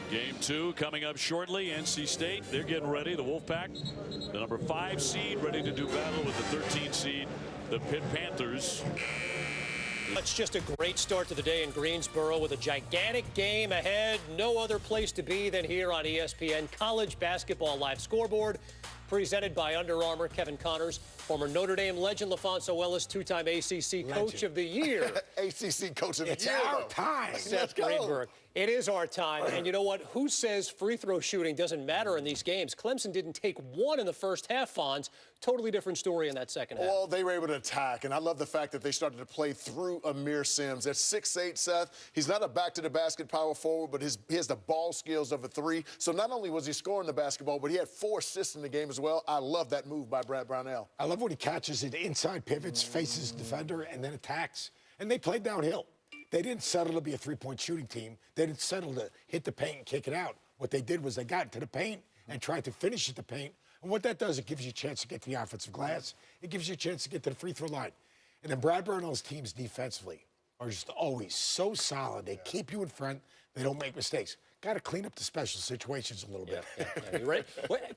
Game 2 coming up shortly. NC State, they're getting ready. The Wolfpack, the number 5 seed, ready to do battle with the 13 seed, the Pitt Panthers. It's just a great start to the day in Greensboro with a gigantic game ahead. No other place to be than here on ESPN College Basketball Live Scoreboard, presented by Under Armour. Kevin Connors, former Notre Dame legend. LaFonso Ellis, two-time ACC Coach of the Year. ACC Coach of the Year. It's our time. Seth Greenberg. It is our time. And you know what? Who says free throw shooting doesn't matter in these games? Clemson didn't take one in the first half, Fonz. Totally different story in that second half. Well, they were able to attack, and I love the fact that they started to play through Amir Sims. At 6'8", Seth, he's not a back-to-the-basket power forward, but he has the ball skills of a 3. So not only was he scoring the basketball, but he had 4 assists in the game as well. I love that move by Brad Brownell. I love when he catches it inside, pivots, faces defender, and then attacks. And they played downhill. They didn't settle to be a three-point shooting team. They didn't settle to hit the paint and kick it out. What they did was they got into the paint and tried to finish at the paint. And what that does, it gives you a chance to get to the offensive glass. It gives you a chance to get to the free throw line. And then Brad Brownell's teams defensively are just always so solid. They keep you in front. They don't make mistakes. Got to clean up the special situations a little bit. You ready?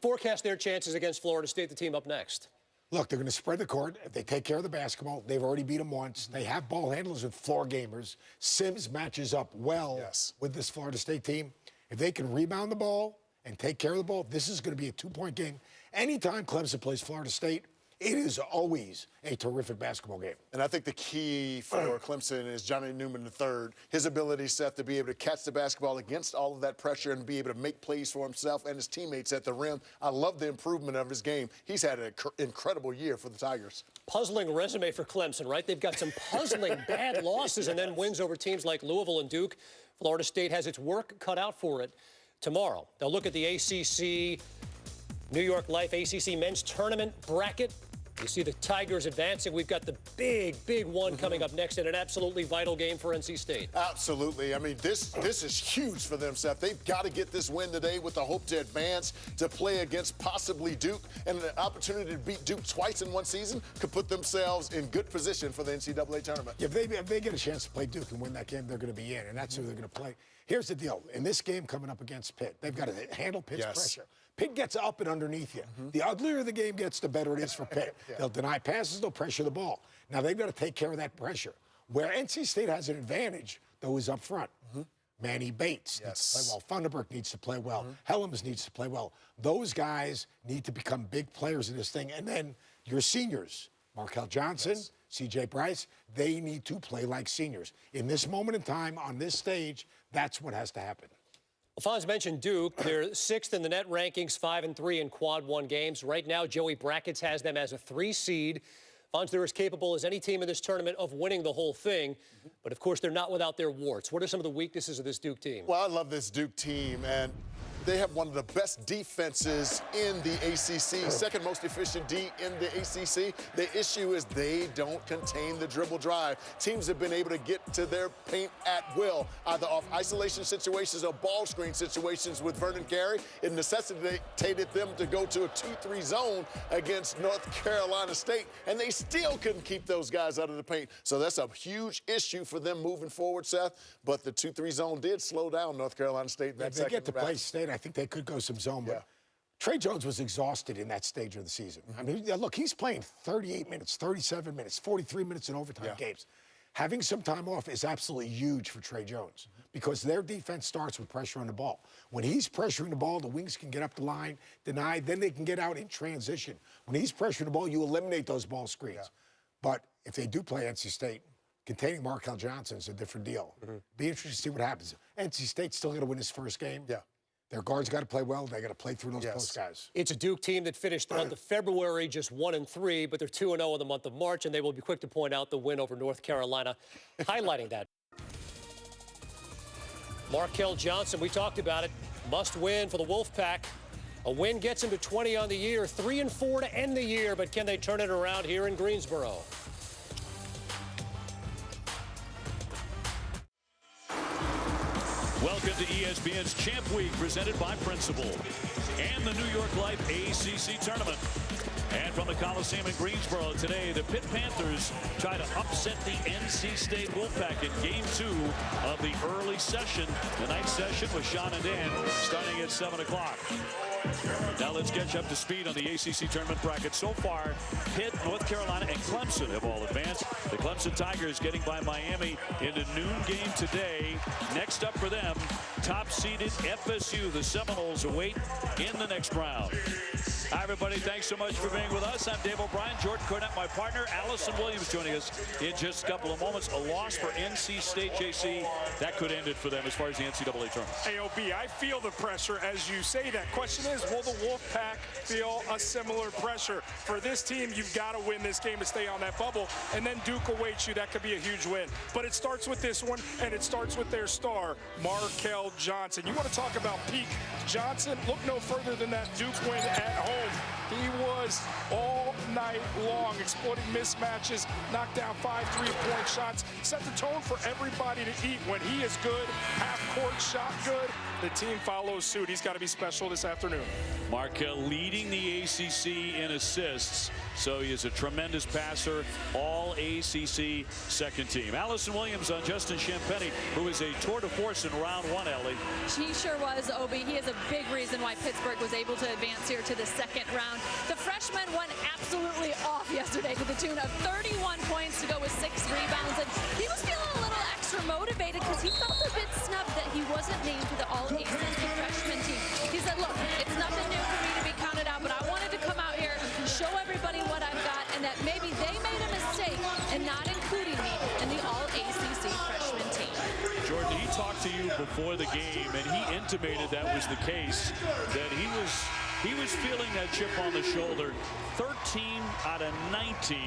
Forecast their chances against Florida State, the team up next. Look, they're going to spread the court. If they take care of the basketball, they've already beat them once. They have ball handlers and floor gamers. Sims matches up well with this Florida State team. If they can rebound the ball and take care of the ball, this is going to be a 2-point game. Anytime Clemson plays Florida State, it is always a terrific basketball game. And I think the key for Clemson is Johnny Newman III. His ability, Seth, to be able to catch the basketball against all of that pressure and be able to make plays for himself and his teammates at the rim. I love the improvement of his game. He's had an incredible year for the Tigers. Puzzling resume for Clemson, right? They've got some puzzling bad losses and then wins over teams like Louisville and Duke. Florida State has its work cut out for it tomorrow. They'll look at the ACC New York Life ACC men's tournament bracket. You see the Tigers advancing. We've got the big one coming up next in an absolutely vital game for NC State. Absolutely. I mean, this is huge for them, Seth. They've got to get this win today with the hope to advance, to play against possibly Duke. And an opportunity to beat Duke twice in one season could put themselves in good position for the NCAA tournament. If they get a chance to play Duke and win that game, they're going to be in, and that's who they're going to play. Here's the deal. In this game coming up against Pitt, they've got to handle Pitt's pressure. Pitt gets up and underneath you. The uglier the game gets, the better it is for Pitt. They'll deny passes, they'll pressure the ball. Now, they've got to take care of that pressure. Where NC State has an advantage, though, is up front. Manny Bates needs to play well. Funderburk needs to play well. Helms needs to play well. Those guys need to become big players in this thing. And then your seniors, Markel Johnson, C.J. Bryce, they need to play like seniors. In this moment in time, on this stage, that's what has to happen. Fonz mentioned Duke. They're 6th in the net rankings, 5-3 in quad 1 games. Right now, Joey Brackets has them as a 3 seed. Fonz, they're as capable as any team in this tournament of winning the whole thing. But, of course, they're not without their warts. What are some of the weaknesses of this Duke team? Well, I love this Duke team, and they have one of the best defenses in the ACC, second most efficient D in the ACC. The issue is they don't contain the dribble drive. Teams have been able to get to their paint at will, either off isolation situations or ball screen situations with Vernon Carey. It necessitated them to go to a 2-3 zone against North Carolina State, and they still couldn't keep those guys out of the paint. So that's a huge issue for them moving forward, Seth. But the 2-3 zone did slow down North Carolina State in that if they get to play State, I think they could go some zone. But Trey Jones was exhausted in that stage of the season. I mean, look, he's playing 38 minutes, 37 minutes, 43 minutes in overtime games. Having some time off is absolutely huge for Trey Jones because their defense starts with pressure on the ball. When he's pressuring the ball, the wings can get up the line, deny, then they can get out in transition. When he's pressuring the ball, you eliminate those ball screens. But if they do play NC State, containing Markel Johnson is a different deal. Be interested to see what happens. NC State's still going to win his first game. Their guards got to play well. They got to play through those post guys. It's a Duke team that finished the month of February just 1-3, but they're 2-0 in the month of March, and they will be quick to point out the win over North Carolina, highlighting that. Markel Johnson, we talked about it, must win for the Wolfpack. A win gets him to 20 on the year, 3-4 to end the year, but can they turn it around here in Greensboro? Welcome to ESPN's Champ Week, presented by Principal and the New York Life ACC Tournament. And from the Coliseum in Greensboro today, the Pitt Panthers try to upset the NC State Wolfpack in Game 2 of the early session. The night session with Sean and Dan starting at 7 o'clock. Now let's get you up to speed on the ACC tournament bracket. So far, Pitt, North Carolina, and Clemson have all advanced. The Clemson Tigers getting by Miami in the noon game today. Next up for them, top-seeded FSU. The Seminoles await in the next round. Hi, everybody. Thanks so much for being with us. I'm Dave O'Brien. Jordan Cornett, my partner. Allison Williams joining us in just a couple of moments. A loss for NC State, JC. That could end it for them as far as the NCAA tournament. AOB, I feel the pressure as you say that. Question is, will the Wolfpack feel a similar pressure? For this team, you've got to win this game to stay on that bubble. And then Duke awaits you. That could be a huge win. But it starts with this one, and it starts with their star, Markel Johnson. You want to talk about peak Johnson? Look no further than that Duke win at home. He was all night long exploiting mismatches, knocked down 5 3-point shots, set the tone for everybody to eat. When he is good, half-court shot good, the team follows suit. He's got to be special this afternoon. Markel leading the ACC in assists, so he is a tremendous passer. All ACC second team. Allison Williams on Justin Champagnie, who is a tour de force in round 1, Ellie. He sure was, Obi. He is a big reason why Pittsburgh was able to advance here to the second round. The freshman went absolutely off yesterday to the tune of 31 points to go with 6 rebounds. And he was feeling a little extra motivated because he felt a bit snubbed that he wasn't named to the All-ACC freshman team. He said, look, it's nothing new for me to be counted out, but I wanted to come out here, show everybody what I've got, and that maybe they made a mistake in not including me in the All-ACC freshman team. Jordan, he talked to you before the game, and he intimated that was the case, that he was feeling that chip on the shoulder. 13 out of 19,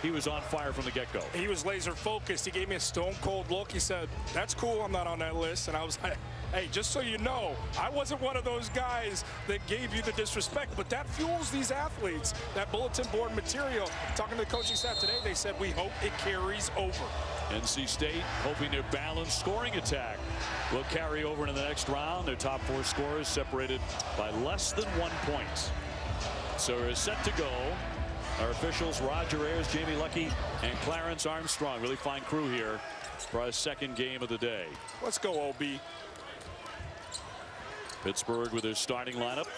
he was on fire from the get-go. He was laser focused. He gave me a stone-cold look. He said, that's cool, I'm not on that list. And I was like, hey, just so you know, I wasn't one of those guys that gave you the disrespect, but that fuels these athletes, that bulletin board material. Talking to the coaching staff today, they said, we hope it carries over. NC State hoping their balanced scoring attack will carry over into the next round. Their top 4 scorers separated by less than 1 point. So we're set to go. Our officials, Roger Ayers, Jamie Lucky, and Clarence Armstrong. Really fine crew here for our second game of the day. Let's go, OB. Pittsburgh with their starting lineup.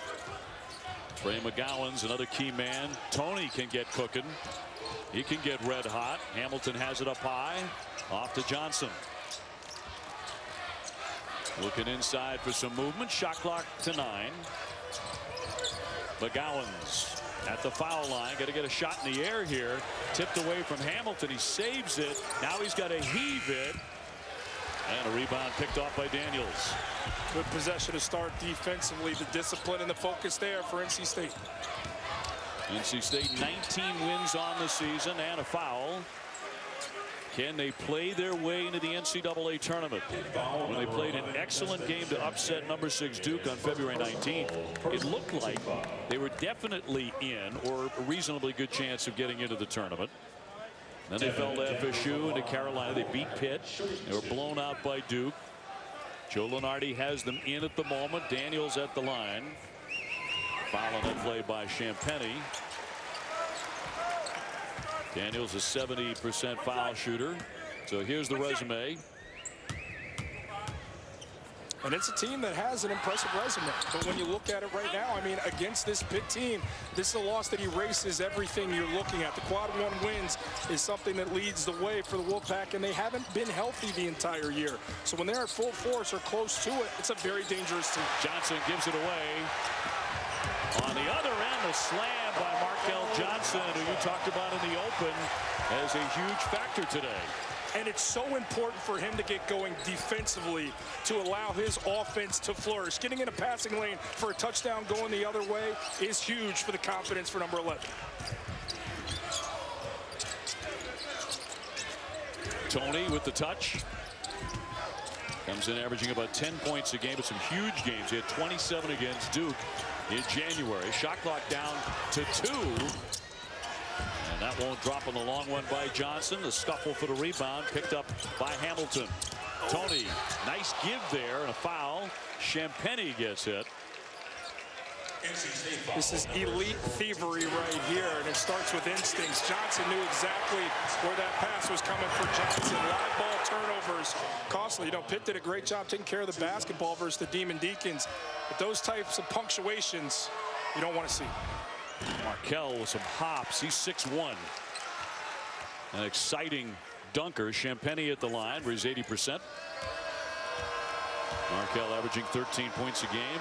Trey McGowan's another key man. Tony can get cooking. He can get red hot. Hamilton has it up high. Off to Johnson. Looking inside for some movement. Shot clock to 9. McGowan's at the foul line. Got to get a shot in the air here. Tipped away from Hamilton. He saves it. Now he's got to heave it. And a rebound picked off by Daniels. Good possession to start defensively. The discipline and the focus there for NC State. NC State 19 wins on the season and a foul. Can they play their way into the NCAA tournament? When they played an excellent game to upset number 6 Duke on February 19th, it looked like they were definitely in, or a reasonably good chance of getting into the tournament. Then they fell to FSU and to Carolina. They beat Pitt. They were blown out by Duke. Joe Lunardi has them in at the moment. Daniels at the line. Foul on that play by Champagnie. Daniels a 70% foul shooter. So here's the resume. And it's a team that has an impressive resume. But when you look at it right now, I mean, against this Pitt team, this is a loss that erases everything you're looking at. The quad 1 wins is something that leads the way for the Wolfpack, and they haven't been healthy the entire year. So when they're at full force or close to it, it's a very dangerous team. Johnson gives it away. On the other end, a slam by Markel Johnson, who you talked about in the open as a huge factor today. And it's so important for him to get going defensively to allow his offense to flourish. Getting in a passing lane for a touchdown going the other way is huge for the confidence for number 11. Tony with the touch. Comes in averaging about 10 points a game, but some huge games. He had 27 against Duke in January. Shot clock down to 2. And that won't drop on the long one by Johnson. The scuffle for the rebound picked up by Hamilton. Tony, nice give there and a foul. Champagnie gets hit. This is elite thievery right here, and it starts with instincts. Johnson knew exactly where that pass was coming for Johnson. Live ball turnovers, costly. You know, Pitt did a great job taking care of the basketball versus the Demon Deacons. But those types of punctuations, you don't want to see. Markell with some hops. He's 6'1". An exciting dunker. Champagny at the line where he's 80%. Markell averaging 13 points a game.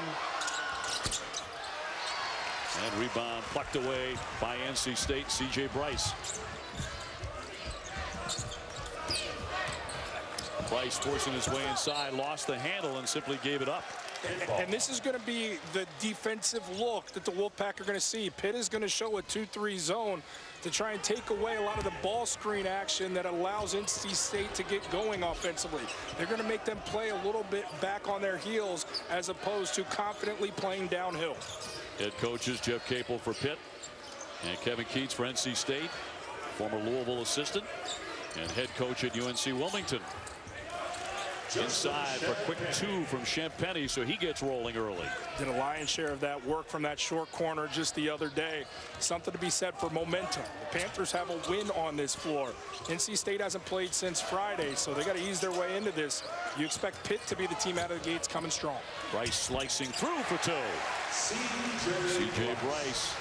And rebound plucked away by NC State, C.J. Bryce. Bryce forcing his way inside, lost the handle and simply gave it up. And this is going to be the defensive look that the Wolfpack are going to see. Pitt is going to show a 2-3 zone to try and take away a lot of the ball screen action that allows NC State to get going offensively. They're going to make them play a little bit back on their heels as opposed to confidently playing downhill. Head coaches Jeff Capel for Pitt and Kevin Keats for NC State, former Louisville assistant and head coach at UNC Wilmington. Inside for a quick 2 from Champagny, so he gets rolling early. Did a lion's share of that work from that short corner just the other day. Something to be said for momentum. The Panthers have a win on this floor. NC State hasn't played since Friday, so they got to ease their way into this. You expect Pitt to be the team out of the gates coming strong. Bryce slicing through for 2. C.J. Bryce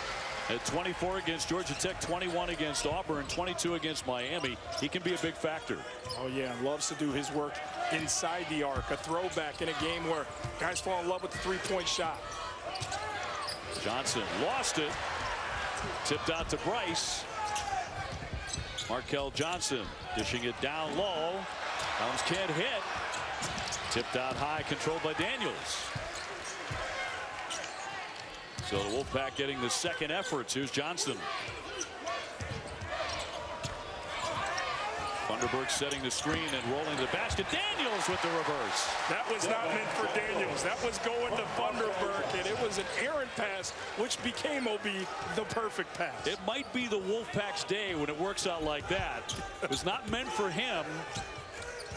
at 24 against Georgia Tech, 21 against Auburn, 22 against Miami. He can be a big factor. Oh yeah, loves to do his work inside the arc. A throwback in a game where guys fall in love with the three-point shot. Johnson lost it. Tipped out to Bryce. Markell Johnson dishing it down low. Helms can't hit. Tipped out high, controlled by Daniels. So the Wolfpack getting the second efforts. Here's Johnson. Thunderberg setting the screen and rolling the basket. Daniels with the reverse. That was not meant for Daniels. That was going to Thunderberg, and it was an errant pass, which became OB the perfect pass. It might be the Wolfpack's day when it works out like that. It was not meant for him.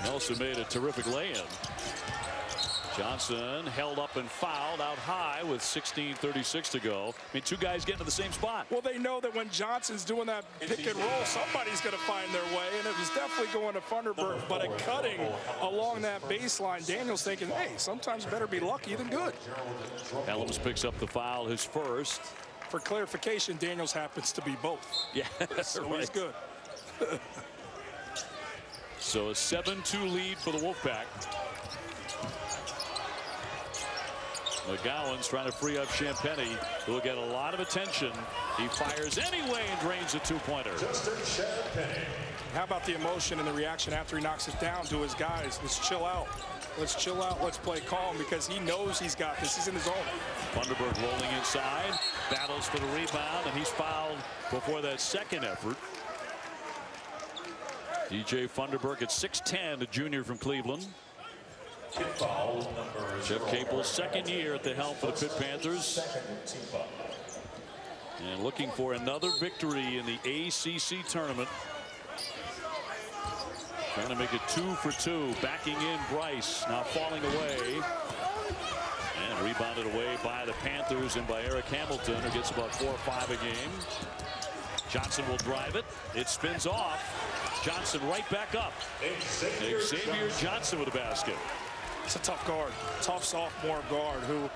Nelson made a terrific lay-in. Johnson held up and fouled out high with 16:36 to go. I mean, two guys getting to the same spot. Well, they know that when Johnson's doing that pick and roll, somebody's going to find their way, and it was definitely going to Thunderberg, but a cutting along that baseline. Daniels thinking, hey, sometimes better be lucky than good. Helms picks up the foul, his first. For clarification, Daniels happens to be both. Yeah, so right. He's good. So a 7-2 lead for the Wolfpack. McGowan's trying to free up Champagny, who will get a lot of attention. He fires anyway and drains a two-pointer. How about the emotion and the reaction after he knocks it down to his guys? Let's chill out. Let's chill out. Let's play calm because he knows he's got this. He's in his zone. Thunderberg rolling inside, battles for the rebound, and he's fouled before that second effort. DJ Thunderberg at 6'10", a junior from Cleveland. Jeff Capel's second year at the helm for the Pitt Panthers. And looking for another victory in the ACC tournament. Trying to make it 2 for 2. Backing in Bryce, now falling away. And rebounded away by the Panthers and by Eric Hamilton, who gets about 4 or 5 a game. Johnson will drive it. It spins off. Johnson right back up. Xavier Johnson with a basket. It's a tough guard, tough sophomore guard who,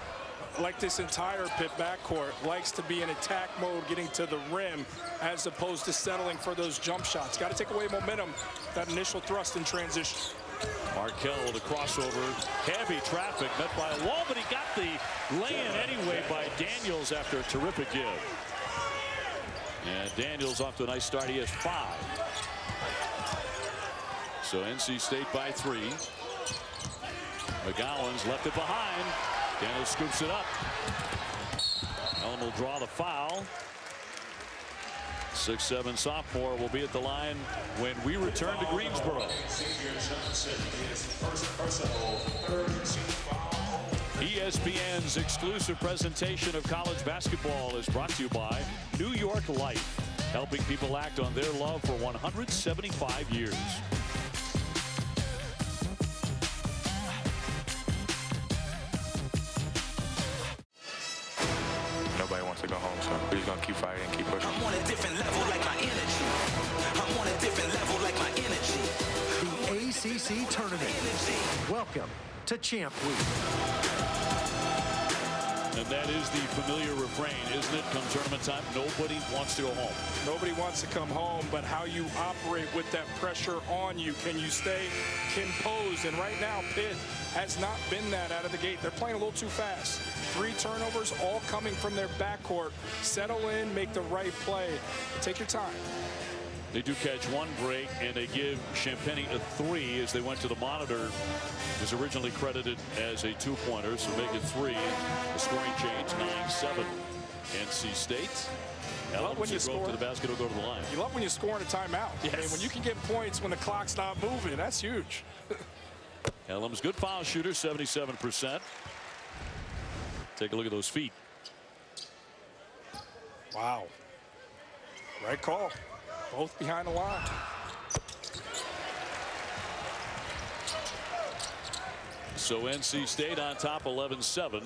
like this entire Pitt backcourt, likes to be in attack mode, getting to the rim, as opposed to settling for those jump shots. Got to take away momentum, that initial thrust in transition. Markell with a crossover, heavy traffic met by a wall, but he got the lay-in anyway by Daniels after a terrific give. And Daniels off to a nice start. He has 5. So NC State by 3. McGowan's left it behind. Daniels scoops it up. Allen will draw the foul. 6'7" sophomore will be at the line when we return to Greensboro. ESPN's exclusive presentation of college basketball is brought to you by New York Life, helping people act on their love for 175 years. to go home, so we're just going to keep fighting and keep pushing. I'm on a different level like my energy. I'm on a different level like my energy. The ACC Tournament. Welcome to Champ Week. And that is the familiar refrain, isn't it? Come tournament time, nobody wants to go home. Nobody wants to come home, but how you operate with that pressure on you. Can you stay composed? And right now, Pitt has not been that out of the gate. They're playing a little too fast. 3 turnovers, all coming from their backcourt. Settle in, make the right play. Take your time. They do catch one break, and they give Champagny a 3 as they went to the monitor. It was originally credited as a 2-pointer, so make it 3. The scoring change, 9-7. NC State. When you drove to the basket or go to the line. You love when you score in a timeout. Yes. I mean, when you can get points when the clock's not moving, that's huge. Elam's good foul shooter, 77%. Take a look at those feet. Wow. Right call. Both behind the line. So NC State on top, 11-7.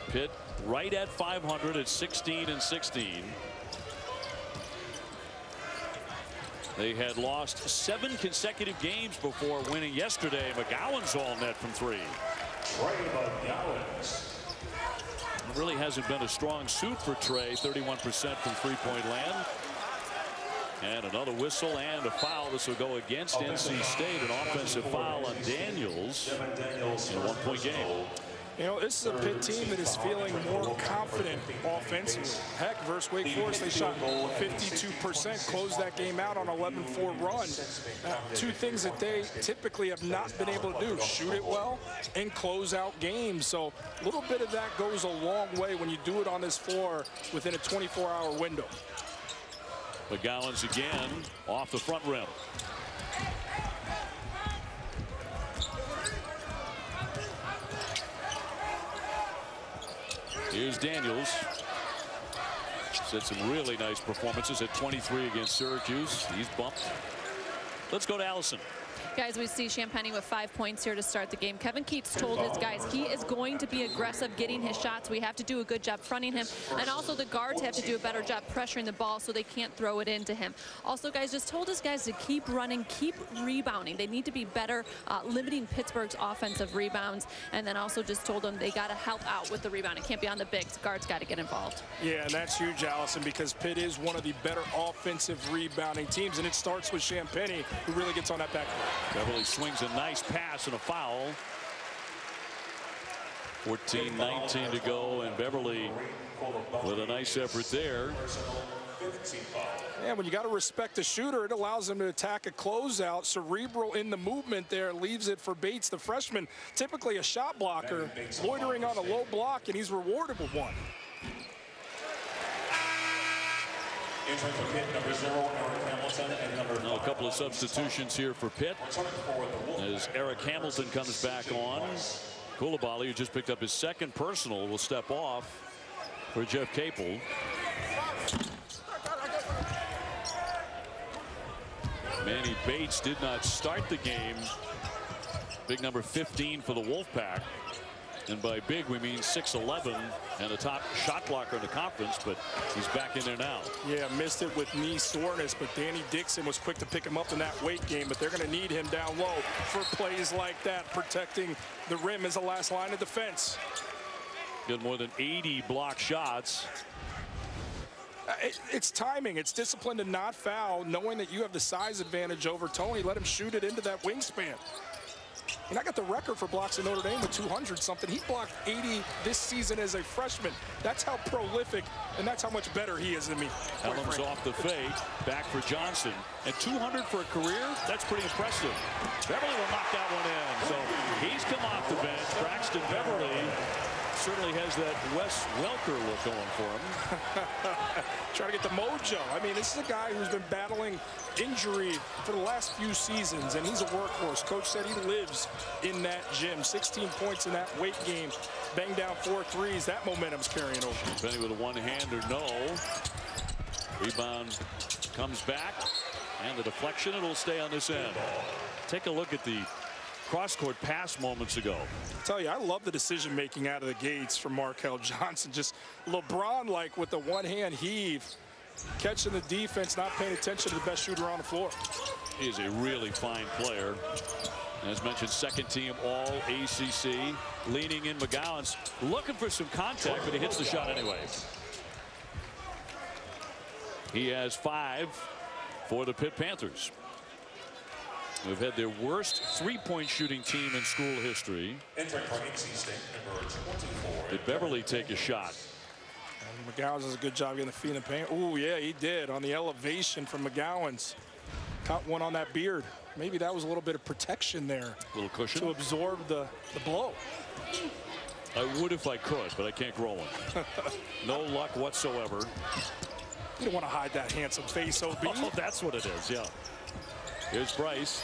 Pitt right at 500 at 16-16. They had lost 7 consecutive games before winning yesterday. McGowan's all net from 3. It really hasn't been a strong suit for Trey. 31% from three-point land. And another whistle and a foul. This will go against NC State. An offensive foul on Daniels in a 1-point game. You know, this is a Pitt team that is feeling more confident offensively. Heck, versus Wake Forest, they shot 52%, closed that game out on an 11-4 run. 2 things that they typically have not been able to do: shoot it well and close out games. So a little bit of that goes a long way when you do it on this floor within a 24-hour window. McGowan's again off the front rim. Here's Daniels. He's had some really nice performances at 23 against Syracuse. He's bumped. Let's go to Allison. Guys, we see Champagny with 5 points here to start the game. Kevin Keats told his guys he is going to be aggressive getting his shots. We have to do a good job fronting him. And also the guards have to do a better job pressuring the ball so they can't throw it into him. Also, guys, just told his guys to keep running, keep rebounding. They need to be better limiting Pittsburgh's offensive rebounds. And then also just told them they got to help out with the rebound. It can't be on the bigs. Guards got to get involved. Yeah, and that's huge, Allison, because Pitt is one of the better offensive rebounding teams. And it starts with Champagny, who really gets on that backcourt. Beverly swings a nice pass and a foul. 14-19 to go, and Beverly with a nice effort there. Yeah, when you got to respect the shooter, it allows him to attack a closeout. Cerebral in the movement there, leaves it for Bates, the freshman, typically a shot blocker, loitering on a low block, and he's rewarded with one. Number 0, Eric Hamilton, and number a couple of substitutions here for Pitt as Eric Hamilton comes back on. Koulibaly, who just picked up his 2nd personal, will step off for Jeff Capel. Manny Bates did not start the game. Big number 15 for the Wolfpack. And by big, we mean 6'11", and a top shot blocker in the conference, but he's back in there now. Yeah, missed it with knee soreness, but Danny Dixon was quick to pick him up in that weight game, but they're going to need him down low for plays like that, protecting the rim as the last line of defense. Got more than 80 block shots. It's timing. It's discipline to not foul, knowing that you have the size advantage over Tony. Let him shoot it into that wingspan. And I got the record for blocks in Notre Dame with 200-something. He blocked 80 this season as a freshman. That's how prolific, and that's how much better he is than me. Ellam's off the fade, back for Johnson. And 200 for a career, that's pretty impressive. Beverly will knock that one in. So he's come off the bench. Braxton Beverly certainly has that Wes Welker look going for him. Trying to get the mojo. I mean, this is a guy who's been battling injury for the last few seasons, and he's a workhorse. Coach said he lives in that gym. 16 points in that weight game. Banged down 4 threes. That momentum's carrying over. Benny with a one-hander, no. Rebound comes back, and the deflection, it'll stay on this end. Take a look at the cross-court pass moments ago. I tell you, I love the decision-making out of the gates from Markel Johnson. Just LeBron-like with the one-hand heave, catching the defense, not paying attention to the best shooter on the floor. He's a really fine player. As mentioned, second team all ACC. Leaning in, McGowan's looking for some contact, but he hits the shot anyway. He has 5 for the Pitt Panthers. They've had their worst three-point shooting team in school history. Did Beverly take a shot? And McGowan's does a good job getting the feet in the paint. Oh, yeah, he did on the elevation from McGowan's. Caught one on that beard. Maybe that was a little bit of protection there. A little cushion. To absorb the blow. I would if I could, but I can't grow one. No luck whatsoever. You don't want to hide that handsome face, OB. Oh, that's what it is, yeah. Here's Bryce.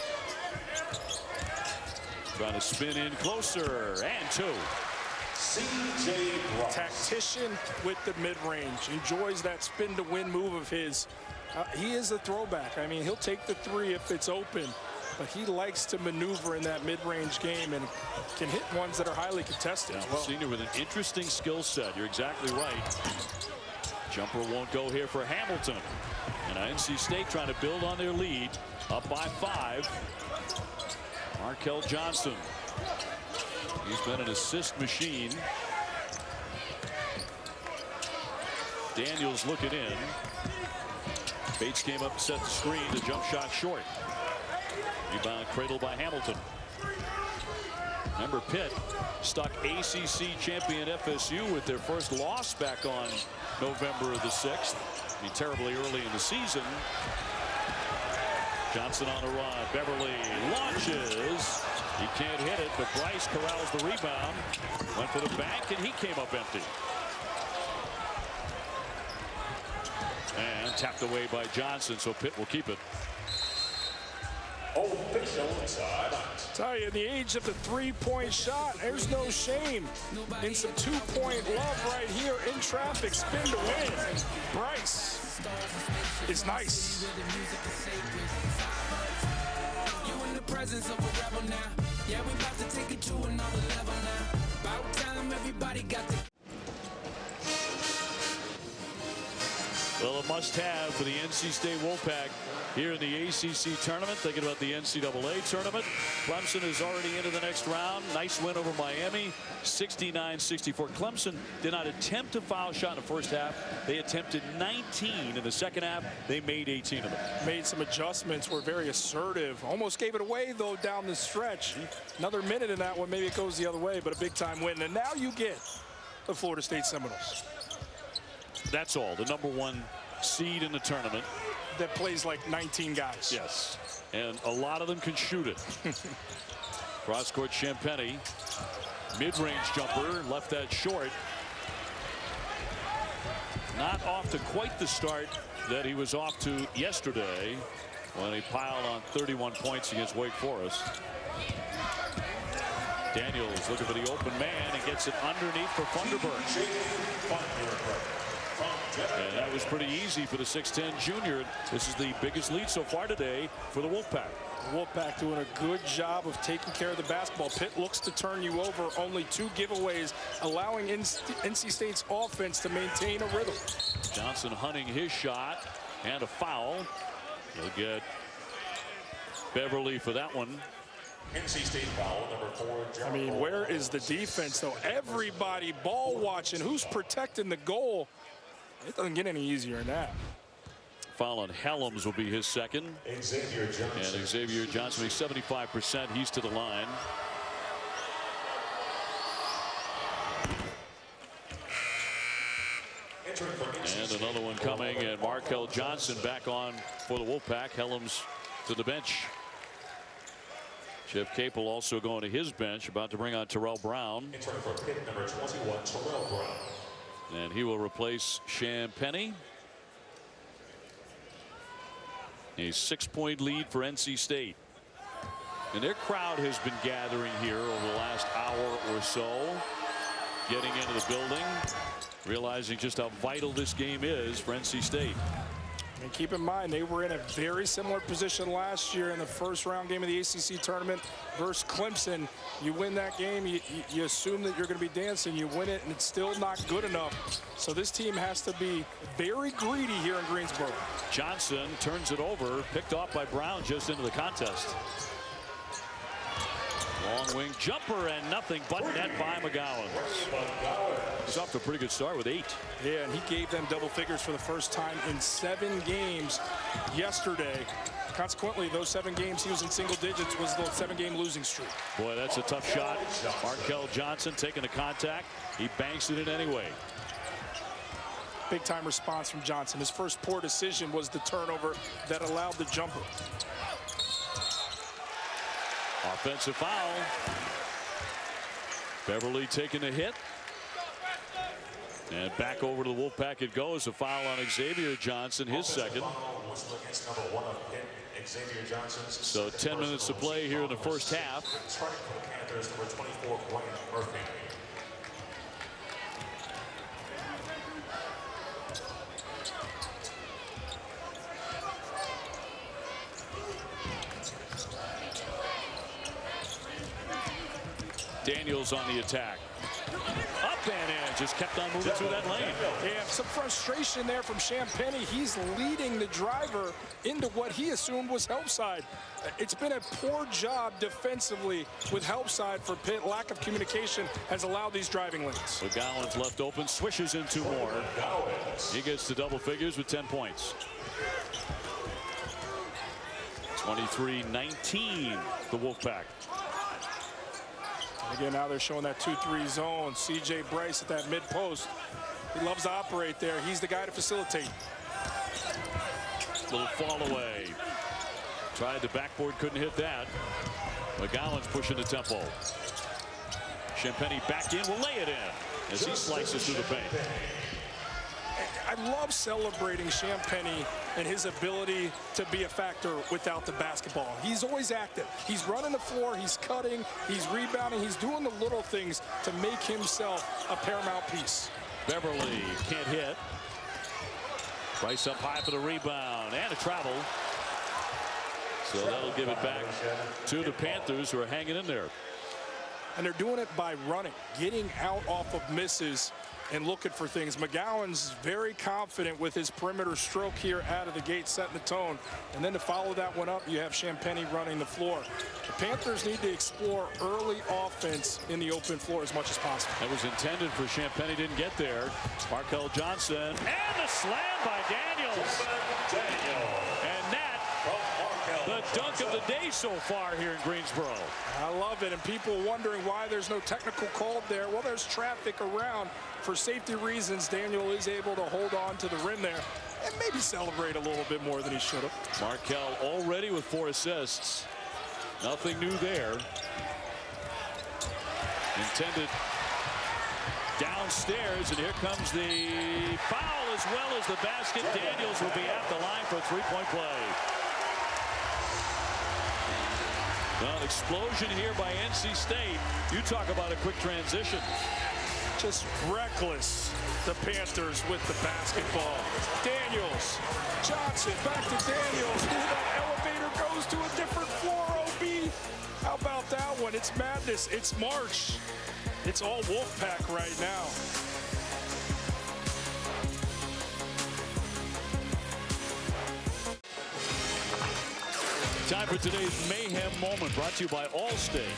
Trying to spin in closer, and 2. Tactician with the mid-range. Enjoys that spin-to-win move of his. He is a throwback. I mean, he'll take the 3 if it's open, but he likes to maneuver in that mid-range game and can hit ones that are highly contested. Now, senior with an interesting skill set. You're exactly right. Jumper won't go here for Hamilton. And NC State trying to build on their lead. Up by 5. Markel Johnson. He's been an assist machine. Daniels looking in. Bates came up, set the screen. The jump shot short. Rebound cradled by Hamilton. Remember, Pitt stuck ACC champion FSU with their first loss back on November the 6th. I mean, terribly early in the season. Johnson on the run. Beverly launches. He can't hit it, but Bryce corrals the rebound. Went for the bank, and he came up empty. And tapped away by Johnson, so Pitt will keep it. Tell you, in the age of the three-point shot, there's no shame in some two-point love right here in traffic. Spin to win. Bryce is nice. You in the presence of a rebel now. Yeah, we about to take it to another level now. About time everybody got the. Well, a must-have for the NC State Wolfpack here in the ACC tournament. Thinking about the NCAA tournament. Clemson is already into the next round. Nice win over Miami, 69-64. Clemson did not attempt a foul shot in the first half. They attempted 19 in the second half. They made 18 of them. Made some adjustments, were very assertive. Almost gave it away, though, down the stretch. Another minute in that one, maybe it goes the other way, but a big-time win. And now you get the Florida State Seminoles. That's all. The #1 seed in the tournament. That plays like 19 guys. Yes. And a lot of them can shoot it. Cross-court Champagny. Mid-range jumper. Left that short. Not off to quite the start that he was off to yesterday when he piled on 31 points against Wake Forest. Daniels looking for the open man and gets it underneath for Funderburk. And that was pretty easy for the 6'10 junior. This is the biggest lead so far today for the Wolfpack. Wolfpack doing a good job of taking care of the basketball. Pitt looks to turn you over. Only 2 giveaways, allowing NC State's offense to maintain a rhythm. Johnson hunting his shot and a foul. He'll get Beverly for that one. NC State foul #4. I mean, where is the defense, though? Everybody ball watching. Who's protecting the goal? It doesn't get any easier than that. Foul on Helms will be his second. Xavier Johnson. And Xavier Johnson makes 75%. He's to the line. And another one coming, and Markel Johnson back on for the Wolfpack. Helms to the bench. Jeff Capel also going to his bench, about to bring on Terrell Brown. Entering for Pitt #21, Terrell Brown. And he will replace Champagny. A 6-point lead for NC State. And their crowd has been gathering here over the last hour or so. Getting into the building. Realizing just how vital this game is for NC State. And keep in mind, they were in a very similar position last year in the first round game of the ACC tournament versus Clemson. You win that game, you assume that you're going to be dancing. You win it, and it's still not good enough. So this team has to be very greedy here in Greensboro. Johnson turns it over, picked off by Brown just into the contest. Long wing jumper and nothing but net by McGowan. He's off to a pretty good start with 8. Yeah, and he gave them double figures for the first time in 7 games yesterday. Consequently, those 7 games he was in single digits was the 7-game losing streak. Boy, that's a tough shot. Markel Johnson taking the contact. He banks it in anyway. Big time response from Johnson. His first poor decision was the turnover that allowed the jumper. Offensive foul. Beverly taking the hit. And back over to the Wolfpack it goes. A foul on Xavier Johnson, his second. So 10 minutes to play here in the first half. Daniels on the attack. Up and in, just kept on moving through that lane. Yeah, some frustration there from Champagny. He's leading the driver into what he assumed was help side. It's been a poor job defensively with help side for Pitt. Lack of communication has allowed these driving lanes. McGowan's left open, swishes in 2 more. He gets to double figures with 10 points. 23-19, the Wolfpack. Again, now they're showing that 2-3 zone. C.J. Bryce at that mid post. He loves to operate there. He's the guy to facilitate. Little fall away. Tried the backboard, couldn't hit that. McGowan's pushing the tempo. Champagny back in, will lay it in as he slices through the paint. I love celebrating Champagny and his ability to be a factor without the basketball. He's always active. He's running the floor, he's cutting, he's rebounding, he's doing the little things to make himself a paramount piece. Beverly can't hit. Bryce up high for the rebound and a travel. So that'll give it back to the Panthers, who are hanging in there. And they're doing it by running, getting out off of misses and looking for things. McGowan's very confident with his perimeter stroke here out of the gate, setting the tone. And then to follow that one up, you have Champagny running the floor. The Panthers need to explore early offense in the open floor as much as possible. That was intended for Champagny, didn't get there. Markel Johnson, and the slam by Daniels. And that, the dunk of the day so far here in Greensboro. I love it, and people wondering why there's no technical call there. Well, there's traffic around. For safety reasons, Daniel is able to hold on to the rim there and maybe celebrate a little bit more than he should have. Markel already with 4 assists. Nothing new there. Intended downstairs, and here comes the foul as well as the basket. Daniels will be at the line for a 3-point play. Well, explosion here by NC State. You talk about a quick transition. Just reckless, the Panthers with the basketball. Daniels, Johnson, back to Daniels. Ooh, that elevator goes to a different floor, OB. How about that one? It's madness. It's March. It's all Wolfpack right now. Time for today's Mayhem Moment, brought to you by Allstate.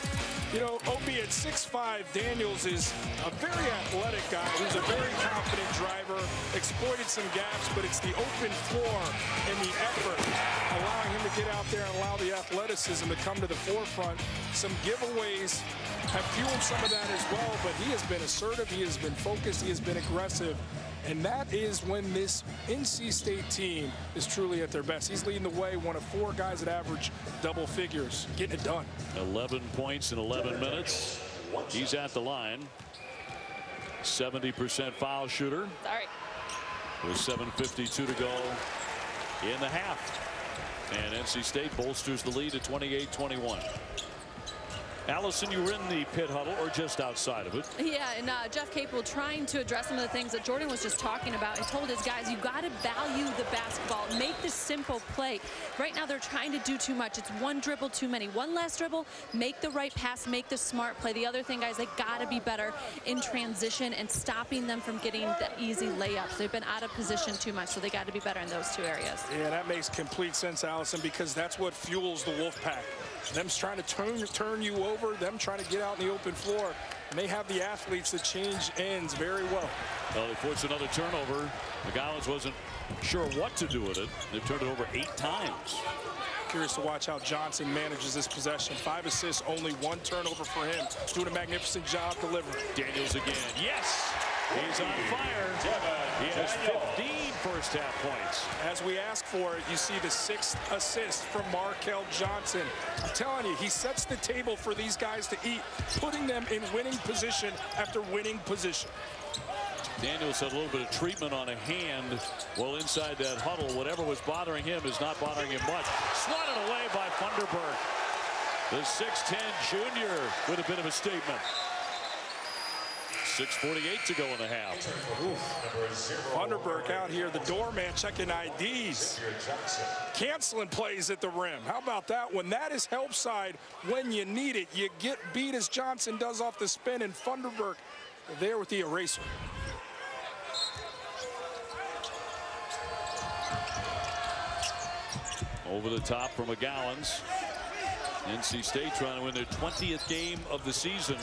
You know, OB at 6'5", Daniels is a very athletic guy who's a very confident driver, exploited some gaps, but it's the open floor and the effort allowing him to get out there and allow the athleticism to come to the forefront. Some giveaways have fueled some of that as well, but he has been assertive, he has been focused, he has been aggressive. And that is when this NC State team is truly at their best. He's leading the way, one of 4 guys that average double figures, getting it done. 11 points in 11 minutes. He's at the line. 70% foul shooter. Sorry. With 7:52 to go in the half. And NC State bolsters the lead at 28-21. Allison, you were in the pit huddle or just outside of it. Yeah, and Jeff Capel trying to address some of the things that Jordan was just talking about. He told his guys, you got to value the basketball. Make the simple play. Right now, they're trying to do too much. It's one dribble too many. One less dribble, make the right pass, make the smart play. The other thing, guys, they got to be better in transition and stopping them from getting the easy layups. They've been out of position too much, so they got to be better in those two areas. Yeah, that makes complete sense, Allison, because that's what fuels the Wolfpack. Them trying to turn you over, them trying to get out in the open floor. And they have the athletes that change ends very well. Well, they forced another turnover. McGowan's wasn't sure what to do with it. They've turned it over 8 times. Curious to watch how Johnson manages this possession. 5 assists, only 1 turnover for him. Doing a magnificent job delivering. Daniels again. Yes! He's on fire. He has 15 first-half points. As we ask for it, you see the 6th assist from Markel Johnson. I'm telling you, he sets the table for these guys to eat, putting them in winning position after winning position. Daniels had a little bit of treatment on a hand while inside that huddle. Whatever was bothering him is not bothering him much. Swatted away by Funderburk. The 6'10 junior with a bit of a statement. 6:48 to go in the half. Funderburk out here, the doorman checking IDs. Canceling plays at the rim. How about that? When that is help side, when you need it, you get beat as Johnson does off the spin, and Funderburk there with the eraser. Over the top from McGowan's. NC State trying to win their 20th game of the season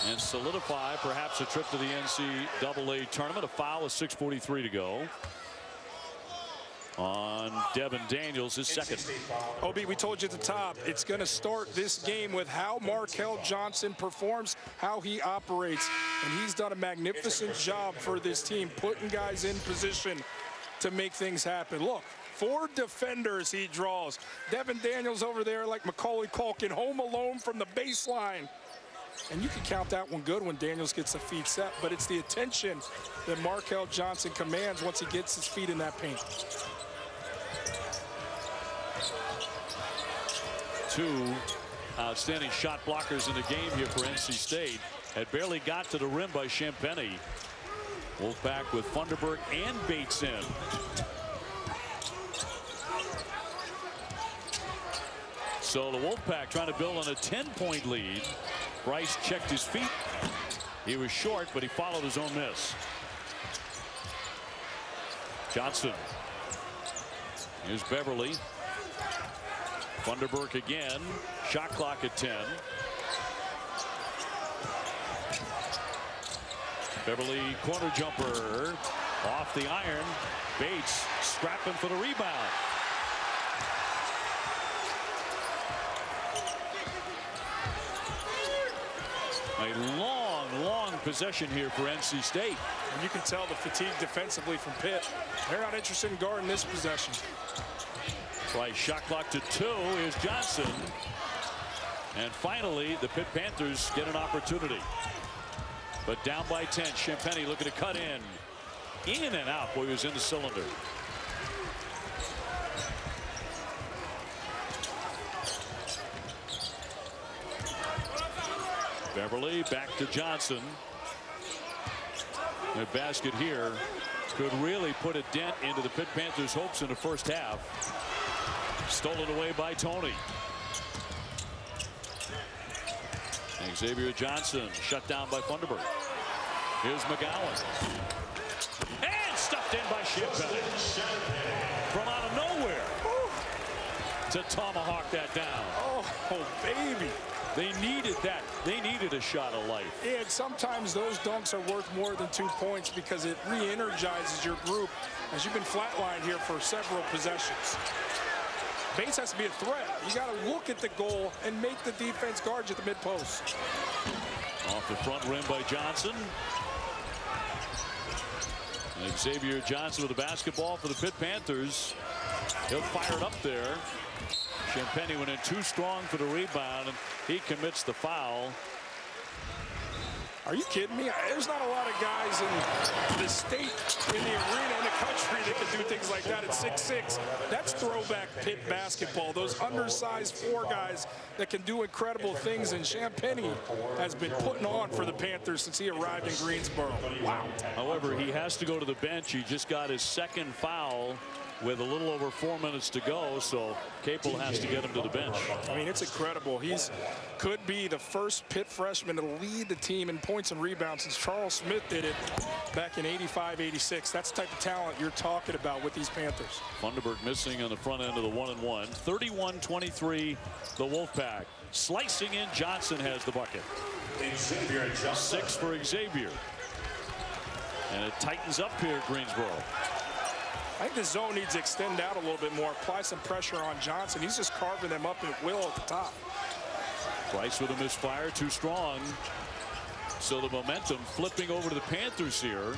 and solidify perhaps a trip to the NCAA tournament. A foul with 6:43 to go on Devin Daniels, his second. OB, we told you at the top, it's going to start this game with how Markel Johnson performs, how he operates, and he's done a magnificent job for this team, putting guys in position to make things happen. Look, 4 defenders he draws. Devin Daniels over there like Macaulay Culkin, home alone from the baseline. And you can count that one good when Daniels gets the feet set, but it's the attention that Markel Johnson commands once he gets his feet in that paint. 2 outstanding shot blockers in the game here for NC State. Had barely got to the rim by Champagnie. Wolfpack with Funderburk and Bates in. So the Wolfpack trying to build on a 10-point lead. Bryce checked his feet. He was short, but he followed his own miss. Johnson. Here's Beverly. Funderburk again. Shot clock at 10. Beverly corner jumper off the iron. Bates scrapping for the rebound. A long possession here for NC State. And you can tell the fatigue defensively from Pitt. They're not interested in guarding this possession. Price shot clock to 2. Here's Johnson. And finally, the Pitt Panthers get an opportunity. But down by 10. Champagnie looking to cut in. In and out. Boy, he was in the cylinder. Beverly back to Johnson. The basket here could really put a dent into the Pitt Panthers' hopes in the first half. Stolen away by Tony. Xavier Johnson shut down by Funderburk. Here's McGowan. And stuffed in by Champagnie. From out of nowhere. To tomahawk that down. Oh, baby. They needed that. They needed a shot of life. And sometimes those dunks are worth more than 2 points because it re-energizes your group as you've been flatlined here for several possessions. Bates has to be a threat. You got to look at the goal and make the defense guard you at the mid-post. Off the front rim by Johnson. And Xavier Johnson with the basketball for the Pitt Panthers. He'll fire it up there. Champagnie went in too strong for the rebound, and he commits the foul. Are you kidding me? There's not a lot of guys in the state, in the arena, in the country that can do things like that at 6'6". That's throwback Pitt basketball. Those undersized 4 guys that can do incredible things. And Champagnie has been putting on for the Panthers since he arrived in Greensboro. Wow. However, he has to go to the bench. He just got his 2nd foul with a little over 4 minutes to go, so Capel has to get him to the bench. I mean, it's incredible. He's could be the first Pitt freshman to lead the team in points and rebounds since Charles Smith did it back in '85-'86. That's the type of talent you're talking about with these Panthers. Funderburg missing on the front end of the 1-and-1. 31-23, the Wolfpack. Slicing in, Johnson has the bucket. 6 for Xavier. And it tightens up here at Greensboro. I think the zone needs to extend out a little bit more, apply some pressure on Johnson. He's just carving them up at will at the top. Price with a misfire, too strong. So the momentum flipping over to the Panthers here.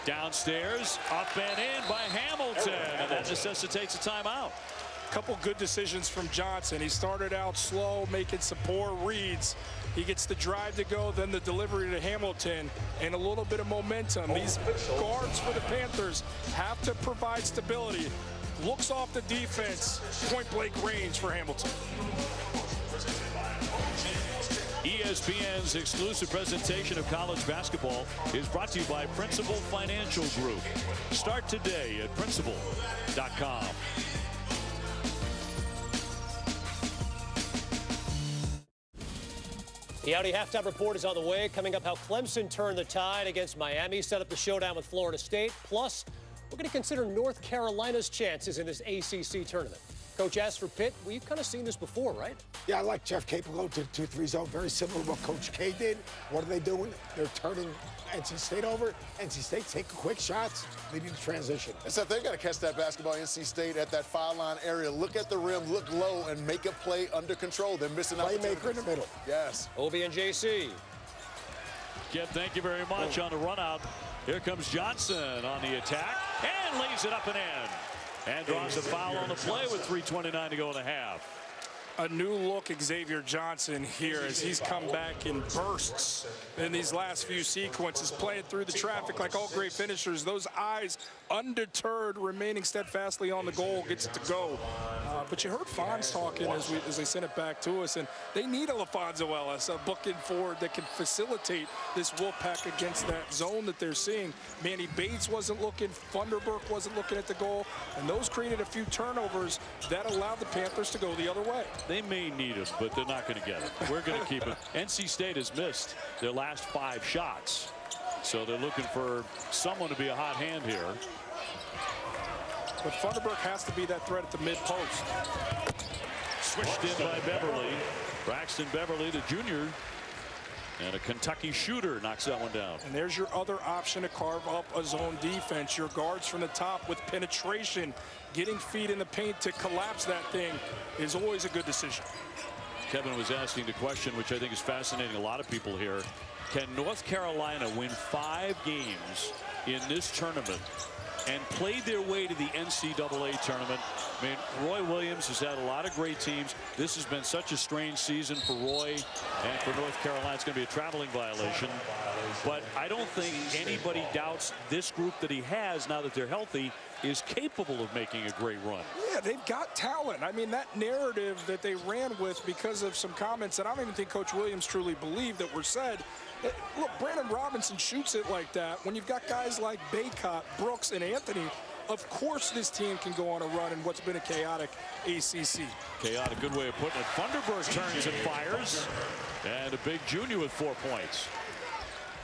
Downstairs, up and in by Hamilton, and that necessitates a timeout. Couple good decisions from Johnson. He started out slow, making some poor reads. He gets the drive to go, then the delivery to Hamilton, and a little bit of momentum. These guards for the Panthers have to provide stability. Looks off the defense, point-blank range for Hamilton. ESPN's exclusive presentation of college basketball is brought to you by Principal Financial Group. Start today at principal.com. The Audi halftime report is on the way. Coming up, how Clemson turned the tide against Miami, set up the showdown with Florida State. Plus, we're going to consider North Carolina's chances in this ACC tournament. Coach, as for Pitt, we've kind of seen this before, right? Yeah, I like Jeff Capel go to the 2-3 zone. Very similar to what Coach K did. What are they doing? They're turning NC State over. NC State taking quick shots, leading to transition. And so they've got to catch that basketball. NC State at that foul line area. Look at the rim, look low, and make a play under control. They're missing Playmaker in the middle. Yes. Obi and JC. Kip, thank you very much on the run out. Here comes Johnson on the attack and lays it up and in. And draws a foul on the play with 3:29 to go in the half. A new look Xavier Johnson here as he's come back in bursts in these last few sequences, playing through the traffic like all great finishers. Those eyes undeterred, remaining steadfastly on the goal, gets it to go. But you heard Fonz talking as they sent it back to us, and they need a LaFonso Ellis, a booking forward that can facilitate this Wolfpack against that zone that they're seeing. Manny Bates wasn't looking, Funderburg wasn't looking at the goal, and those created a few turnovers that allowed the Panthers to go the other way. They may need it, but they're not going to get it. We're going to keep it. NC State has missed their last 5 shots, so they're looking for someone to be a hot hand here. But Funderburg has to be that threat at the mid-post. Swished in by Beverly. Braxton Beverly, the junior, and a Kentucky shooter knocks that one down. And there's your other option to carve up a zone defense. Your guards from the top with penetration, getting feet in the paint to collapse that thing is always a good decision. Kevin was asking the question, which I think is fascinating a lot of people here. Can North Carolina win 5 games in this tournament and play their way to the NCAA tournament? I mean, Roy Williams has had a lot of great teams. This has been such a strange season for Roy, and for North Carolina it's going to be a traveling violation. But I don't think anybody doubts this group that he has, now that they're healthy, is capable of making a great run. Yeah, they've got talent. I mean, that narrative that they ran with because of some comments that I don't even think Coach Williams truly believed that were said. Look, Brandon Robinson shoots it like that. When you've got guys like Baycott, Brooks, and Anthony, of course this team can go on a run in what's been a chaotic ACC. Chaotic, good way of putting it. Funderburg turns and fires. And a big junior with 4 points.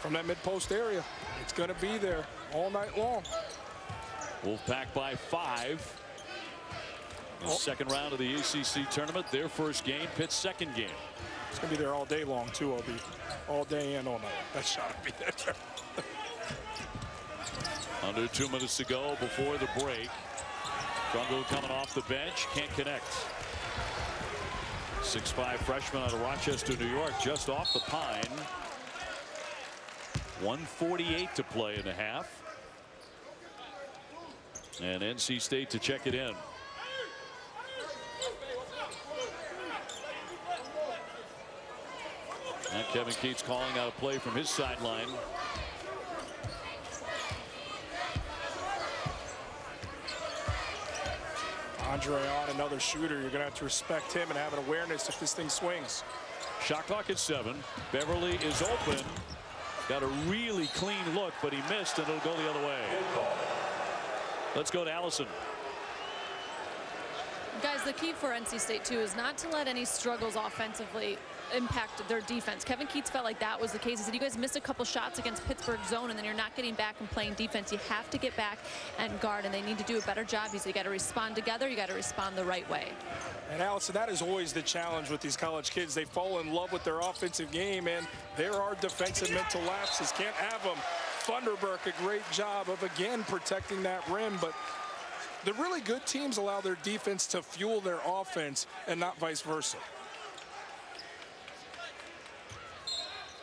From that mid-post area, it's going to be there all night long. Wolfpack by 5. The second round of the ACC tournament, their first game, Pitt's second game. It's going to be there all day long, too, OB. All day and all night. That shot will be there. Under 2 minutes to go before the break. Drungo coming off the bench, can't connect. 6'5" freshman out of Rochester, New York, just off the pine. 1:48 to play in the half. And NC State to check it in. And Kevin Keats calling out a play from his sideline. Andre on, another shooter. You're going to have to respect him and have an awareness if this thing swings. Shot clock at 7. Beverly is open. Got a really clean look, but he missed, and it'll go the other way. Let's go to Allison. Guys, the key for NC State, too, is not to let any struggles offensively impact their defense. Kevin Keats felt like that was the case. He said, you guys missed a couple shots against Pittsburgh zone, and then you're not getting back and playing defense. You have to get back and guard, and they need to do a better job. He said, you got to respond together. You got to respond the right way. And Allison, that is always the challenge with these college kids. They fall in love with their offensive game, and there are defensive mental lapses. Can't have them. Thunderberg, a great job of, again, protecting that rim, but the really good teams allow their defense to fuel their offense and not vice versa.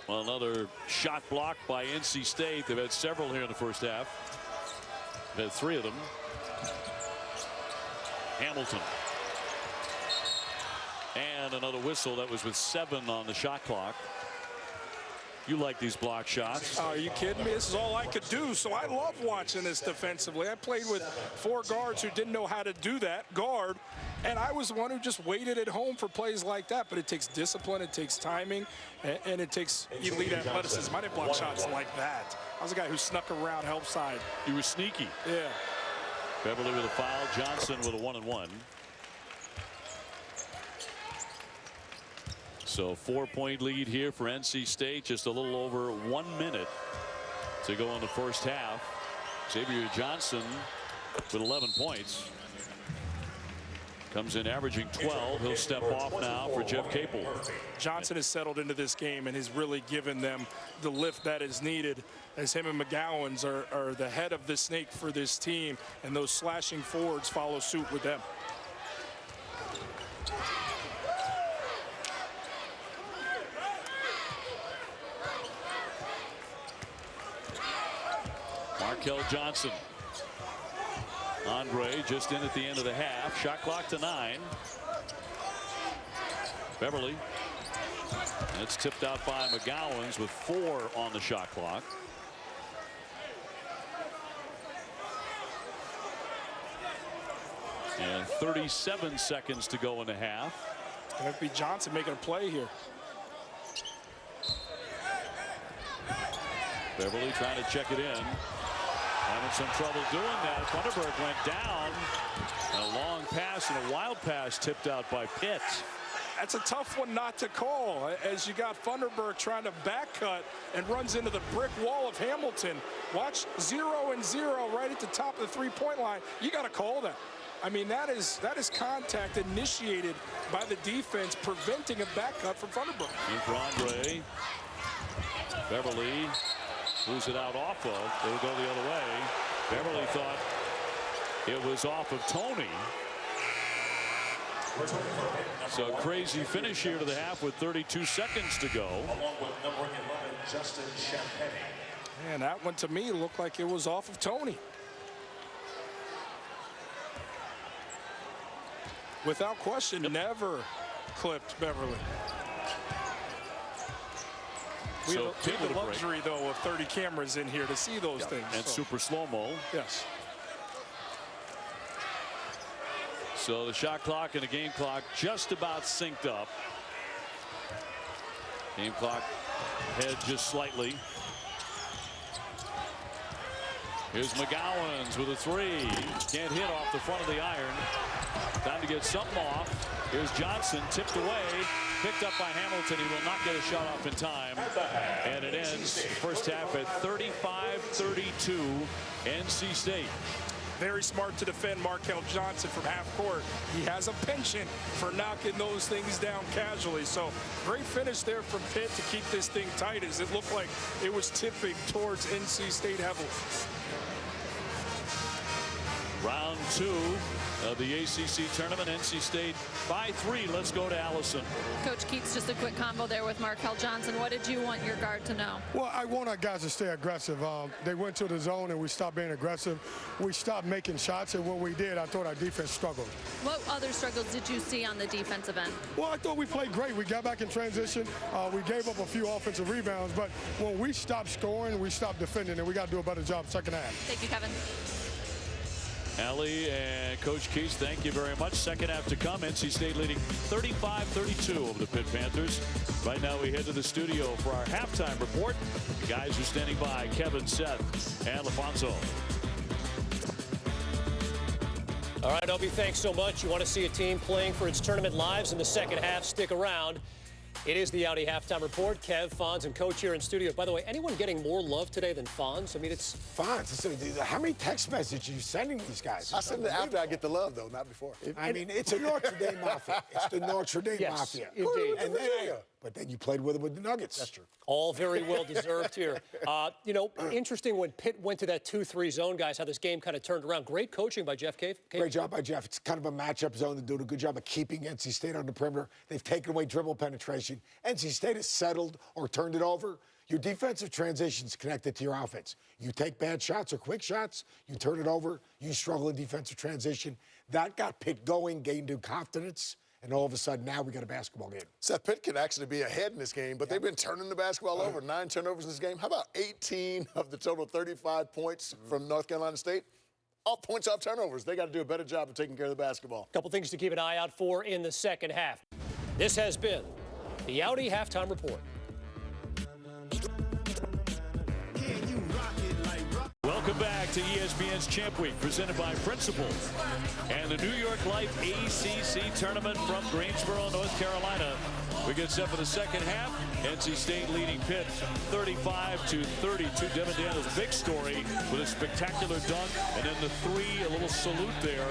Well, another shot blocked by NC State. They've had several here in the first half. They've had 3 of them. Hamilton. And another whistle. That was with 7 on the shot clock. You like these block shots. Are you kidding me? This is all I could do, so I love watching this defensively. I played with 4 guards who didn't know how to do that, guard, and I was the one who just waited at home for plays like that. But it takes discipline, it takes timing, and it takes elite athleticism. I didn't block shots like that. I was a guy who snuck around help side. You were sneaky. Yeah. Beverly with a foul. Johnson with a 1-and-1. So 4-point lead here for NC State. Just a little over 1 minute to go in the first half. Xavier Johnson with 11 points. Comes in averaging 12. He'll step off now for Jeff Capel. Johnson has settled into this game and has really given them the lift that is needed, as him and McGowan's are the head of the snake for this team, and those slashing forwards follow suit with them. Markel Johnson. Andre just in at the end of the half. Shot clock to 9. Beverly. And it's tipped out by McGowan's with 4 on the shot clock. And 37 seconds to go in the half. It's going to be Johnson making a play here. Beverly trying to check it in. Having some trouble doing that. Thunderberg went down. A long pass and a wild pass tipped out by Pitt. That's a tough one not to call, as you got Thunderberg trying to back cut and runs into the brick wall of Hamilton. Watch 0 and 0 right at the top of the 3-point line. You got to call that. I mean, that is contact initiated by the defense, preventing a back cut from Thunderberg. In for Andre. Beverly. Who's it out off of? It'll go the other way. Beverly thought it was off of Tony. So crazy finish here to the half with 32 seconds to go. Along with number 11, Justin Champagne. Man, that one to me looked like it was off of Tony. Without question, never clipped Beverly. We have the luxury, though, of 30 cameras in here to see those things. And super slow-mo. Yes. So the shot clock and the game clock just about synced up. Game clock ahead just slightly. Here's McGowan's with a 3. Can't hit off the front of the iron. Time to get something off. Here's Johnson, tipped away, picked up by Hamilton. He will not get a shot off in time. And it ends first half at 35-32, NC State. Very smart to defend Markel Johnson from half court. He has a penchant for knocking those things down casually. So great finish there from Pitt to keep this thing tight, as it looked like it was tipping towards NC State heavily. Round 2 of the ACC tournament. NC State by 3. Let's go to Allison. Coach Keats, just a quick combo there with Markel Johnson. What did you want your guard to know? Well, I want our guys to stay aggressive. They went to the zone and we stopped being aggressive. We stopped making shots, and when we did, I thought our defense struggled. What other struggles did you see on the defensive end? Well, I thought we played great. We got back in transition. We gave up a few offensive rebounds, but when we stopped scoring, we stopped defending, and we got to do a better job second half. Thank you, Kevin. Allie and Coach Keys, thank you very much. Second half to come. NC State leading 35-32 over the Pitt Panthers. Right now we head to the studio for our halftime report. The guys are standing by: Kevin, Seth, and LaFonso. All right, Obie, thanks so much. You want to see a team playing for its tournament lives in the second half? Stick around. It is the Audi halftime report. Kev, Fonz, and Coach here in studio. By the way, anyone getting more love today than Fonz? I mean, it's Fonz. How many text messages are you sending these guys? I send it after I get the love, though, not before. I mean, it's a Notre Dame mafia. It's the Notre Dame mafia. Indeed. And but then you played with them with the Nuggets. That's true. All very well deserved here. You know, interesting when Pitt went to that 2-3 zone, guys, how this game kind of turned around. Great coaching by Jeff Cave. Great job by Jeff. It's kind of a matchup zone. They're doing a good job of keeping NC State on the perimeter. They've taken away dribble penetration. NC State has settled or turned it over. Your defensive transition's connected to your offense. You take bad shots or quick shots, you turn it over, you struggle in defensive transition. That got Pitt going, gained new confidence. And all of a sudden, now we got a basketball game. Seth, Pitt could actually be ahead in this game, but they've been turning the basketball over. 9 turnovers in this game. How about 18 of the total 35 points from North Carolina State? All points off turnovers. They got to do a better job of taking care of the basketball. A couple things to keep an eye out for in the second half. This has been the Audi halftime report. Welcome back to ESPN's Champ Week, presented by Principal and the New York Life ACC Tournament from Greensboro, North Carolina. We get set for the second half. NC State leading Pitt 35-32. Devin Daniels, big story with a spectacular dunk, and then the three, a little salute there.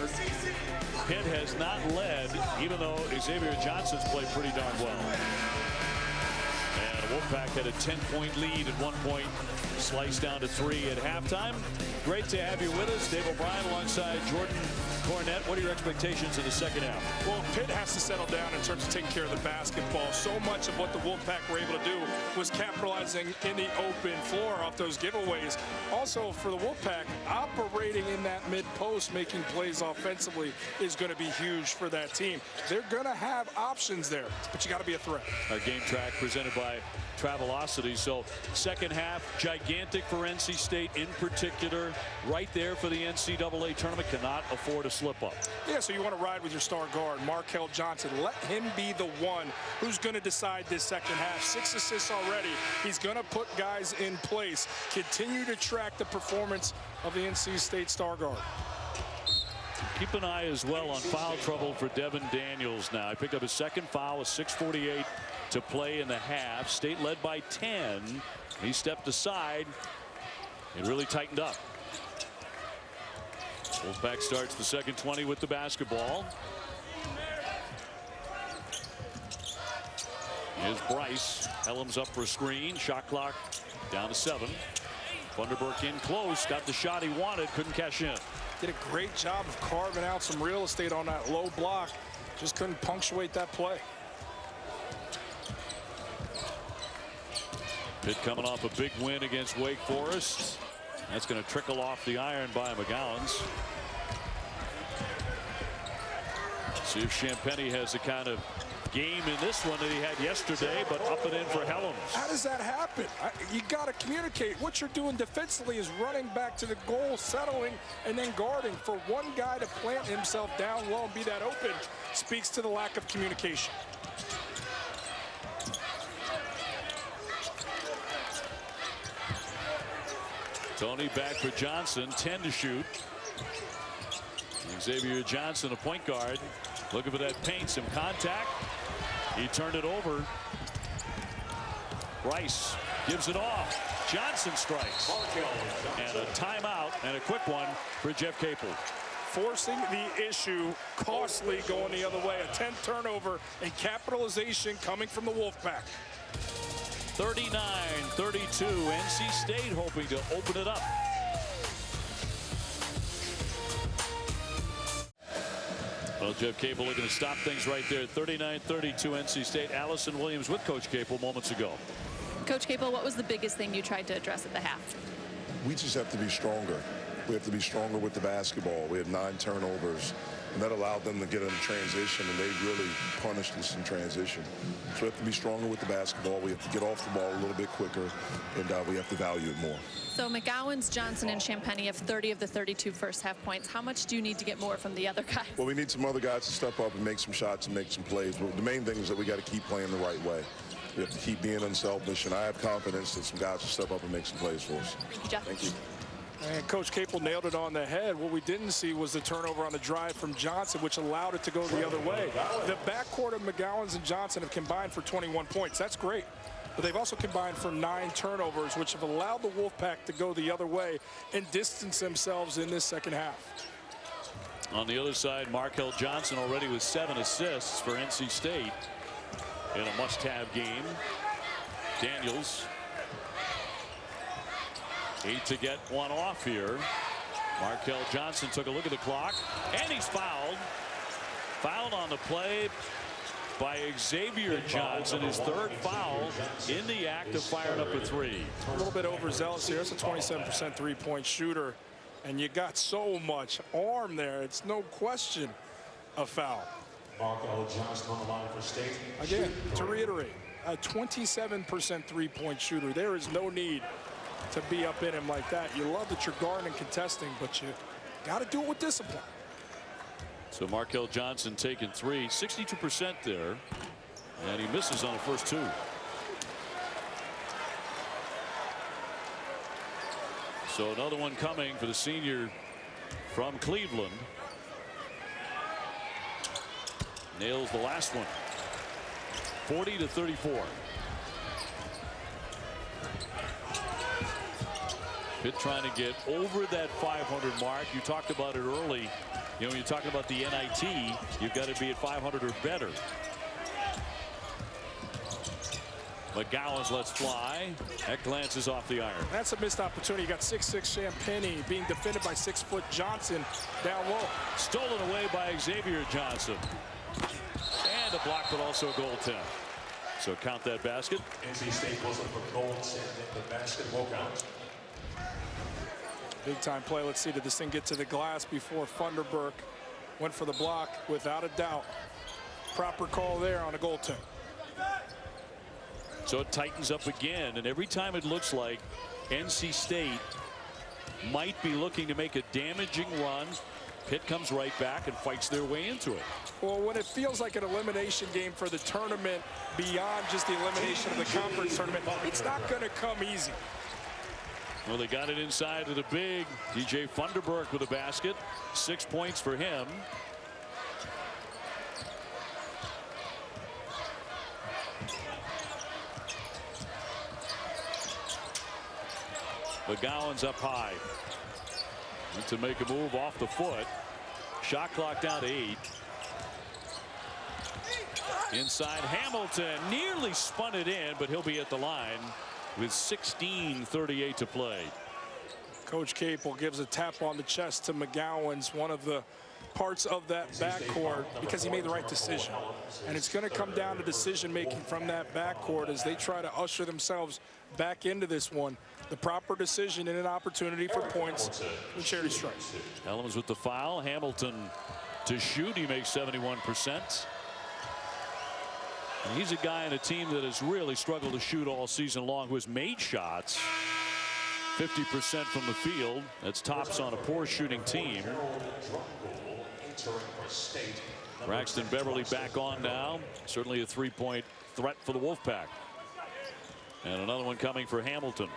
Pitt has not led, even though Xavier Johnson's played pretty darn well. And Wolfpack had a 10-point lead at one point, sliced down to 3 at halftime. Great to have you with us. Dave O'Brien alongside Jordan Cornette. What are your expectations in the second half? Well, Pitt has to settle down in terms of taking care of the basketball. So much of what the Wolfpack were able to do was capitalizing in the open floor off those giveaways. Also, for the Wolfpack, operating in that mid-post, making plays offensively is going to be huge for that team. They're going to have options there, but you got to be a threat. Our game track presented by Travelocity. So second half, gigantic for NC State in particular. Right there for the NCAA tournament. Cannot afford a slip up. Yeah, so you want to ride with your star guard, Markel Johnson. Let him be the one who's going to decide this second half. 6 assists already. He's going to put guys in place. Continue to track the performance of the NC State star guard. Keep an eye as well on foul trouble for Devin Daniels now. He picked up his second foul with 6:48 to play in the half. State led by 10. He stepped aside. It really tightened up. Wolfpack starts the second 20 with the basketball. Here's Bryce. Helms up for a screen. Shot clock down to 7. Funderburk in close. Got the shot he wanted. Couldn't cash in. Did a great job of carving out some real estate on that low block. Just couldn't punctuate that play. Pitt coming off a big win against Wake Forest. That's going to trickle off the iron by McGowan's. See if Champagny has the kind of game in this one that he had yesterday, but up and in for Helms. How does that happen? You got to communicate. What you're doing defensively is running back to the goal, settling, and then guarding. For one guy to plant himself down low and be that open speaks to the lack of communication. Tony back for Johnson, 10 to shoot. Xavier Johnson, a point guard, looking for that paint, some contact. He turned it over. Bryce gives it off. Johnson strikes. And a timeout and a quick one for Jeff Capel. Forcing the issue, costly going the other way. A 10th turnover and capitalization coming from the Wolfpack. 39-32. NC State hoping to open it up. Well, Jeff Capel looking to stop things right there. 39-32 NC State. Allison Williams with Coach Capel moments ago. Coach Capel, what was the biggest thing you tried to address at the half? We just have to be stronger. We have to be stronger with the basketball. We had 9 turnovers, and that allowed them to get in transition, and they really punished us in transition. So we have to be stronger with the basketball. We have to get off the ball a little bit quicker, and we have to value it more. So McGowens, Johnson, and Champagny have 30 of the 32 first half points. How much do you need to get more from the other guys? Well, we need some other guys to step up and make some shots and make some plays. But the main thing is that we got to keep playing the right way. We have to keep being unselfish, and I have confidence that some guys will step up and make some plays for us. Thank you, Jeff. Thank you. And Coach Capel nailed it on the head. What we didn't see was the turnover on the drive from Johnson, which allowed it to go the other way. The backcourt of McGowens and Johnson have combined for 21 points. That's great. But they've also combined for 9 turnovers, which have allowed the Wolfpack to go the other way and distance themselves in this second half. On the other side, Markel Johnson already with 7 assists for NC State in a must-have game. Daniels 8 to get one off here. Markel Johnson took a look at the clock, and he's fouled. Fouled on the play by Xavier Johnson, his 3rd foul in the act of firing up a 3. A little bit overzealous here. It's a 27% three-point shooter, and you got so much arm there. It's no question a foul. Markel Johnson on the line for State. Again, to reiterate, a 27% three-point shooter. There is no need to be up in him like that. You love that you're guarding and contesting, but you got to do it with discipline. So Markel Johnson taking 3, 62% there, and he misses on the first 2. So another one coming for the senior from Cleveland. Nails the last one. 40-34. Pitt trying to get over that 500 mark. You talked about it early. You know, when you're talking about the NIT, you've got to be at 500 or better. McGowens lets fly. That glances off the iron. That's a missed opportunity. You got 6'6" Champagny being defended by 6-foot Johnson down low. Stolen away by Xavier Johnson. And a block, but also a goaltend. So count that basket. NC State goes up for goals and the basket will count. Big time play. Let's see, did this thing get to the glass before Funderburk went for the block? Without a doubt. Proper call there on a goaltend. So it tightens up again, and every time it looks like NC State might be looking to make a damaging run, Pitt comes right back and fights their way into it. Well, when it feels like an elimination game for the tournament beyond just the elimination of the conference tournament, it's not going to come easy. Well, they got it inside to the big DJ Funderburk with a basket. 6 points for him. McGowan's up high. And to make a move off the foot. Shot clock down to 8. Inside Hamilton nearly spun it in, but he'll be at the line with 16:38 to play. Coach Capel gives a tap on the chest to McGowens, one of the parts of that backcourt, because he made the right decision. And it's going to come down to decision making from that backcourt as they try to usher themselves back into this one. The proper decision and an opportunity for points with charity strike. Elms with the foul. Hamilton to shoot. He makes 71%. And he's a guy on a team that has really struggled to shoot all season long, who has made shots 50% from the field. That's tops on a poor shooting team. Braxton Beverly back on now. Certainly a 3-point threat for the Wolfpack. And another one coming for Hamilton.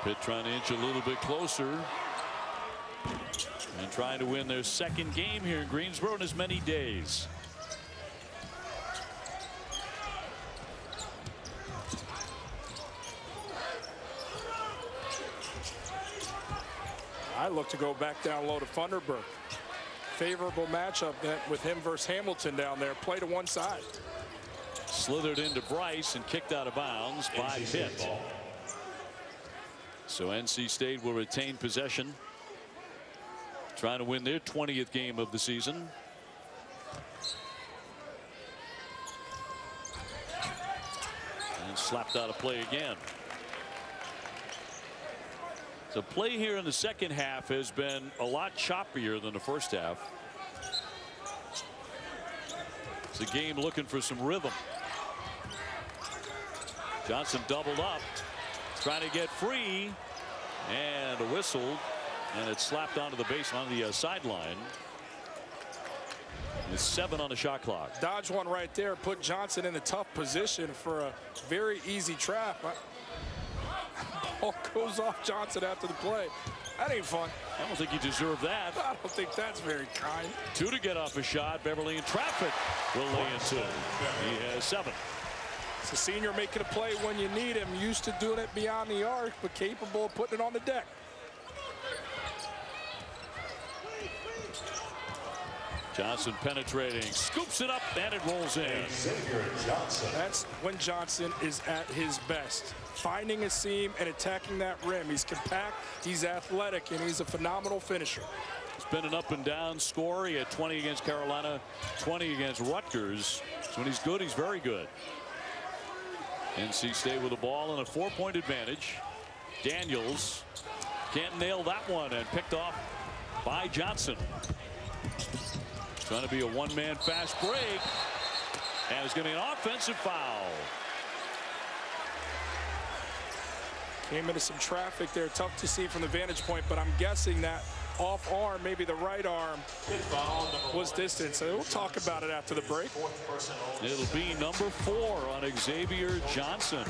Pitt trying to inch a little bit closer and trying to win their second game here in Greensboro in as many days. I look to go back down low to Funderburk. Favorable matchup with him versus Hamilton down there. Play to one side. Slithered into Bryce and kicked out of bounds by Pitt. So NC State will retain possession trying to win their 20th game of the season. And slapped out of play again. So play here in the second half has been a lot choppier than the first half. It's a game looking for some rhythm. Johnson doubled up, trying to get free, and a whistle, and it slapped onto the base on the sideline. It's 7 on the shot clock. Dodge one right there, put Johnson in a tough position for a very easy trap. Ball goes off Johnson after the play. That ain't fun. I don't think he deserved that. I don't think that's very kind. 2 to get off a shot. Beverly in traffic will lay in 2. He has 7. It's a senior making a play when you need him. Used to doing it beyond the arc, but capable of putting it on the deck. Johnson penetrating, scoops it up, and it rolls in. That's when Johnson is at his best. Finding a seam and attacking that rim. He's compact, he's athletic, and he's a phenomenal finisher. It's been an up and down score. He had 20 against Carolina, 20 against Rutgers. So when he's good, he's very good. NC State with the ball and a 4-point advantage. Daniels can't nail that one, and picked off by Johnson. Trying to be a one-man fast break, and it's going to be an offensive foul. Came into some traffic there. Tough to see from the vantage point, but I'm guessing that off arm, maybe the right arm, was distant. So we'll talk about it after the break. It'll be number 4 on Xavier Johnson.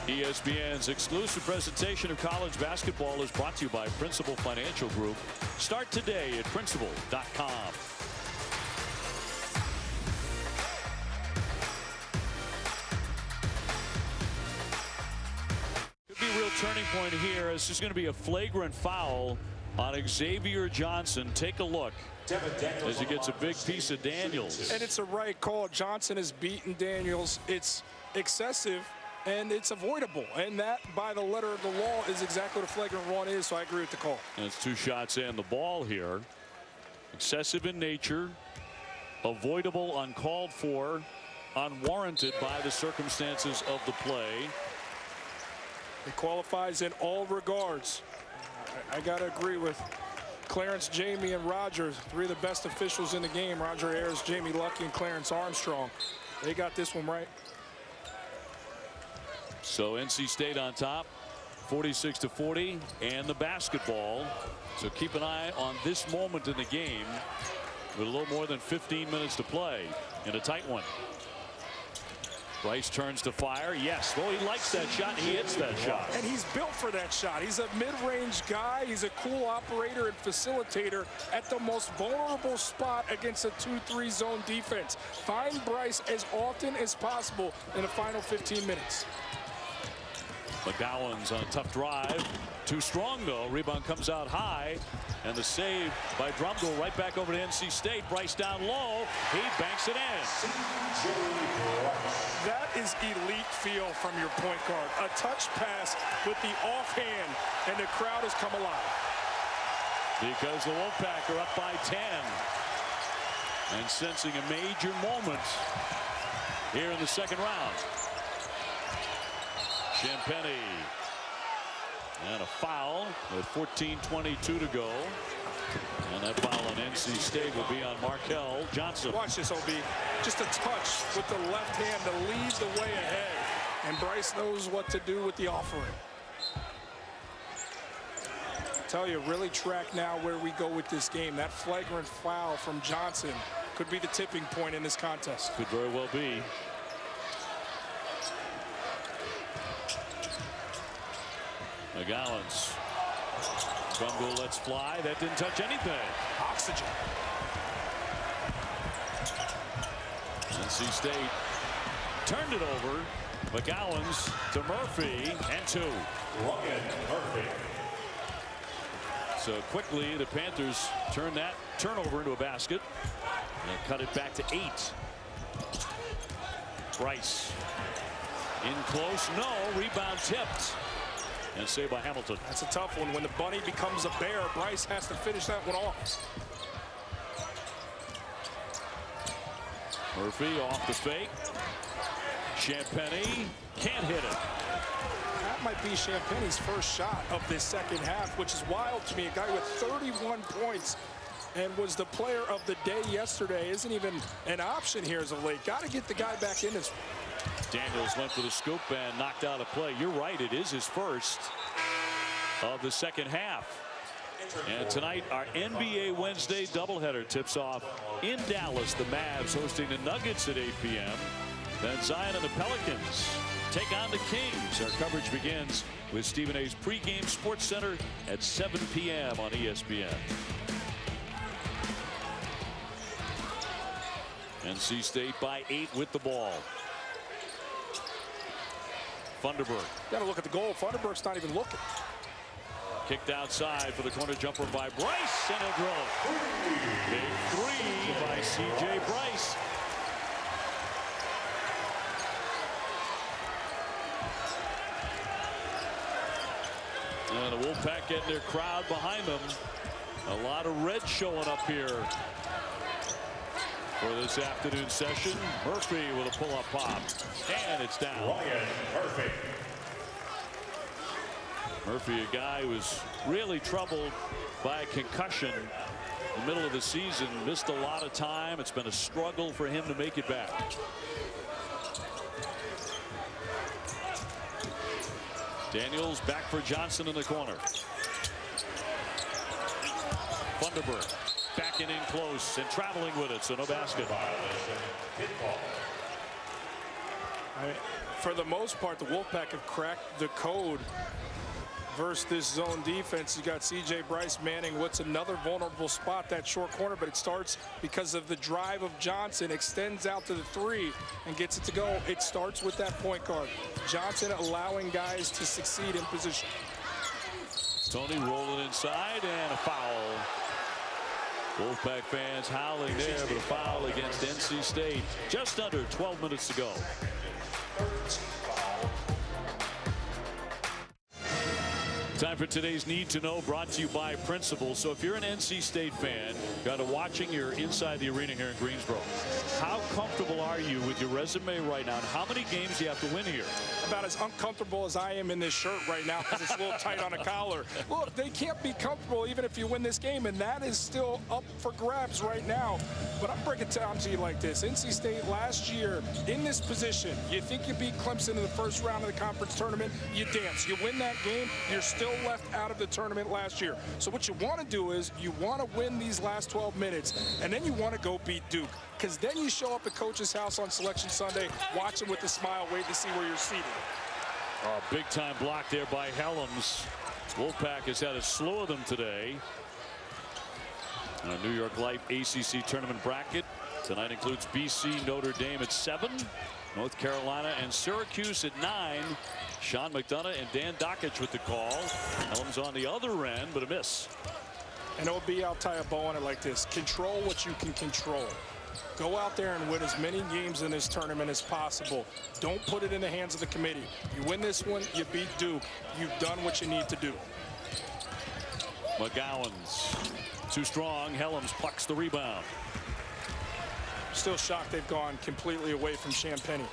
ESPN's exclusive presentation of college basketball is brought to you by Principal Financial Group. Start today at principal.com. Could be a real turning point here. This is going to be a flagrant foul on Xavier Johnson. Take a look as he gets a big piece of Daniels. And it's a right call. Johnson has beaten Daniels. It's excessive. And it's avoidable, and that, by the letter of the law, is exactly what a flagrant one is, so I agree with the call. And it's 2 shots and the ball here. Excessive in nature, avoidable, uncalled for, unwarranted by the circumstances of the play. It qualifies in all regards. I got to agree with Clarence, Jamie, and Roger, 3 of the best officials in the game. Roger Ayers, Jamie Lucky, and Clarence Armstrong. They got this one right. So NC State on top, 46-40, and the basketball. So keep an eye on this moment in the game with a little more than 15 minutes to play in a tight one. Bryce turns to fire. Yes, well, he likes that shot. He hits that shot. And he's built for that shot. He's a mid-range guy. He's a cool operator and facilitator at the most vulnerable spot against a 2-3 zone defense. Find Bryce as often as possible in the final 15 minutes. McGowan's on a tough drive. Too strong, though. Rebound comes out high. And the save by Drumgoole right back over to NC State. Bryce down low. He banks it in. That is elite feel from your point guard. A touch pass with the offhand, and the crowd has come alive. Because the Wolfpack are up by 10. And sensing a major moment here in the second round. Champagny, and a foul with 14:22 to go, and that foul on NC State will be on Markel Johnson. Watch this, OB. Just a touch with the left hand to lead the way ahead, and Bryce knows what to do with the offering. I tell you, really track now where we go with this game. That flagrant foul from Johnson could be the tipping point in this contest. Could very well be. McGowan's Drumgoole lets fly. That didn't touch anything. Oxygen. NC State turned it over. McGowan's to Murphy, and 2. Murphy. So quickly the Panthers turn that turnover into a basket and cut it back to 8. Bryce in close. No. Rebound tipped. and saved by Hamilton. That's a tough one. When the bunny becomes a bear, Bryce has to finish that one off. Murphy off the fake. Champagnie can't hit it. That might be Champagnie's first shot of this second half, which is wild to me. A guy with 31 points and was the player of the day yesterday. Isn't even an option here as of late. Got to get the guy back in this. Daniels went for the scoop and knocked out a play. You're right, it is his first of the second half. And tonight, our NBA Wednesday doubleheader tips off in Dallas. The Mavs hosting the Nuggets at 8 p.m. Then Zion and the Pelicans take on the Kings. Our coverage begins with Stephen A's pregame Sports Center at 7 p.m. on ESPN. NC State by 8 with the ball. Funderburg. Got to look at the goal. Funderburg's not even looking. Kicked outside for the corner jumper by Bryce, and he'll drill it. Big three by C.J. Bryce. And the Wolfpack getting their crowd behind them. A lot of red showing up here for this afternoon session. Murphy with a pull-up pop, and it's down. Ryan Murphy. Murphy, a guy who was really troubled by a concussion in the middle of the season, missed a lot of time. It's been a struggle for him to make it back. Daniels back for Johnson in the corner. Funderburg backing in close and traveling with it, so no basket. For the most part, the Wolfpack have cracked the code versus this zone defense. You got C.J. Bryce manning what's another vulnerable spot, that short corner, but it starts because of the drive of Johnson, extends out to the three and gets it to go. It starts with that point guard. Johnson allowing guys to succeed in position. Tony rolling inside and a foul. Wolfpack fans howling there, but a foul against NC State. Just under 12 minutes to go. Time for today's Need to Know, brought to you by Principal. So if you're an NC State fan, got to watching, you're inside the arena here in Greensboro. How comfortable are you with your resume right now? And how many games do you have to win here? About as uncomfortable as I am in this shirt right now because it's a little tight on the collar. Look, they can't be comfortable even if you win this game, and that is still up for grabs right now. But I'm breaking it down to you like this. NC State last year in this position, you think you beat Clemson in the first round of the conference tournament, you dance. You win that game, you're still left out of the tournament last year. So what you want to do is you want to win these last 12 minutes, and then you want to go beat Duke. Because then you show up at Coach's house on Selection Sunday, watching with a smile, waiting to see where you're seated. Oh, big time block there by Helms. Wolfpack has had a slew of them today. New York Life ACC tournament bracket tonight includes BC, Notre Dame at 7, North Carolina and Syracuse at 9. Sean McDonough and Dan Dockich with the call. Helms on the other end, but a miss. And OB, I'll tie a bow on it like this. Control what you can control. Go out there and win as many games in this tournament as possible. Don't put it in the hands of the committee. You win this one, you beat Duke. You've done what you need to do. McGowan's too strong. Helms plucks the rebound. Still shocked they've gone completely away from Champagnie.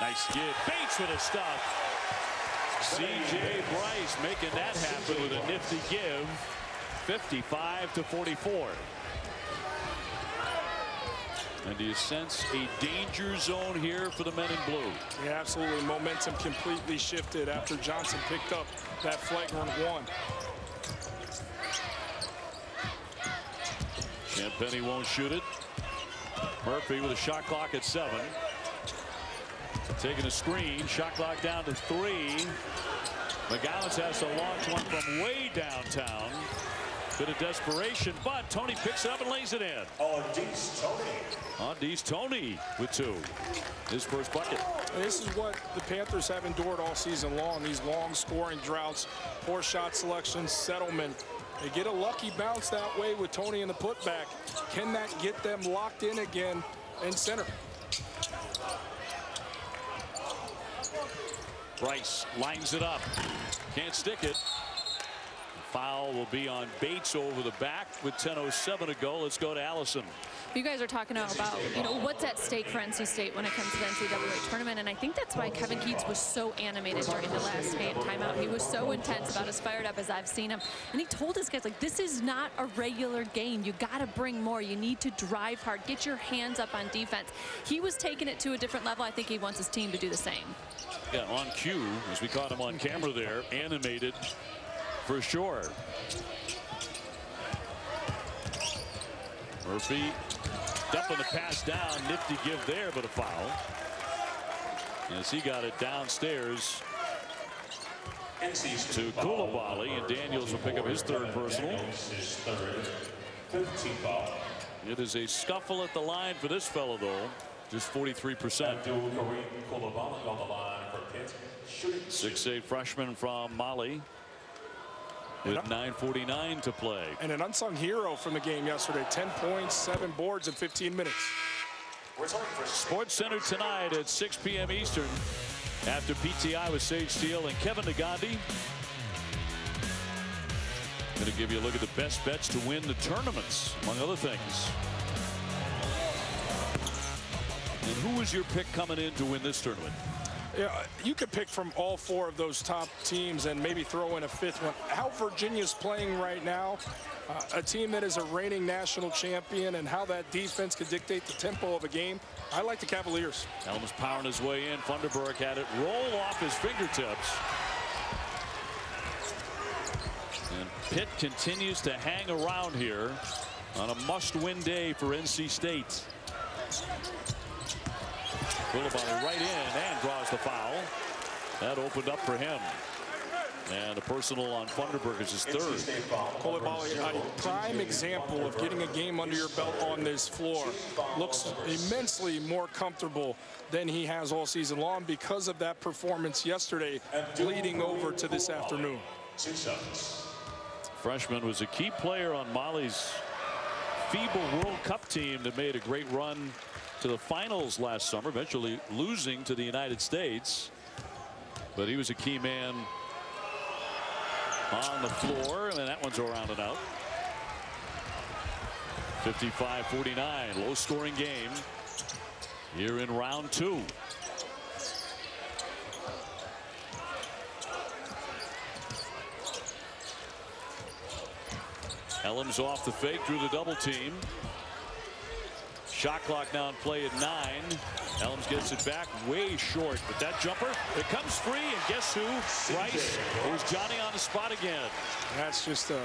Nice give. Bates with a stuff. C.J. Bryce making that happen with a nifty give. 55-44. And do you sense a danger zone here for the men in blue? Yeah, absolutely. Momentum completely shifted after Johnson picked up that flagrant one. Champagnie won't shoot it. Murphy with a shot clock at 7. Taking a screen. Shot clock down to 3. McGowan has to launch one from way downtown. Bit of desperation, but Tony picks it up and lays it in. Au'Diese Toney with 2. His first bucket. And this is what the Panthers have endured all season long. These long scoring droughts, poor shot selection, settlement. They get a lucky bounce that way with Toney in the putback. Can that get them locked in again in center? Bryce lines it up. Can't stick it. Foul will be on Bates over the back with 10:07 to go. Let's go to Allison. You guys are talking about, what's at stake for NC State when it comes to the NCAA tournament, and I think that's why Kevin Keats was so animated during the last game timeout. He was so intense, about as fired up as I've seen him, and he told his guys, like, this is not a regular game. You got to bring more. You need to drive hard, get your hands up on defense. He was taking it to a different level. I think he wants his team to do the same. Yeah, on cue, as we caught him on camera there, animated for sure. Murphy dumping the pass down. Nifty give there, but a foul. As he got it downstairs to Koulibaly, and Daniels will pick up his third personal. It is a scuffle at the line for this fellow, though. Just 43%. 6'8" freshman from Mali. With 9:49 to play. And an unsung hero from the game yesterday. 10 points, 7 boards in 15 minutes. Sports Center tonight at 6 p.m. Eastern. After PTI with Sage Steele and Kevin Nagandi. Going to give you a look at the best bets to win the tournaments, among other things. And who was your pick coming in to win this tournament? Yeah, you could pick from all 4 of those top teams and maybe throw in a 5th one. How Virginia's playing right now, a team that is a reigning national champion, and how that defense could dictate the tempo of a game. I like the Cavaliers. Helms powering his way in. Funderburk had it roll off his fingertips. And Pitt continues to hang around here on a must-win day for NC State. Koulibaly right in and draws the foul. That opened up for him. And a personal on Funderburk is his third. Koulibaly, a prime example of getting a game under your belt on this floor. Looks immensely more comfortable than he has all season long because of that performance yesterday, bleeding over to this afternoon. Freshman was a key player on Mali's FIBA World Cup team that made a great run to the finals last summer, eventually losing to the United States. But he was a key man on the floor, and that one's around and out. 55-49, low scoring game here in round 2. Helms off the fake, through the double team. Shot clock now in play at 9. Helms gets it back way short, but that jumper, it comes free, and guess who? Bryce. Here's Johnny on the spot again. That's just a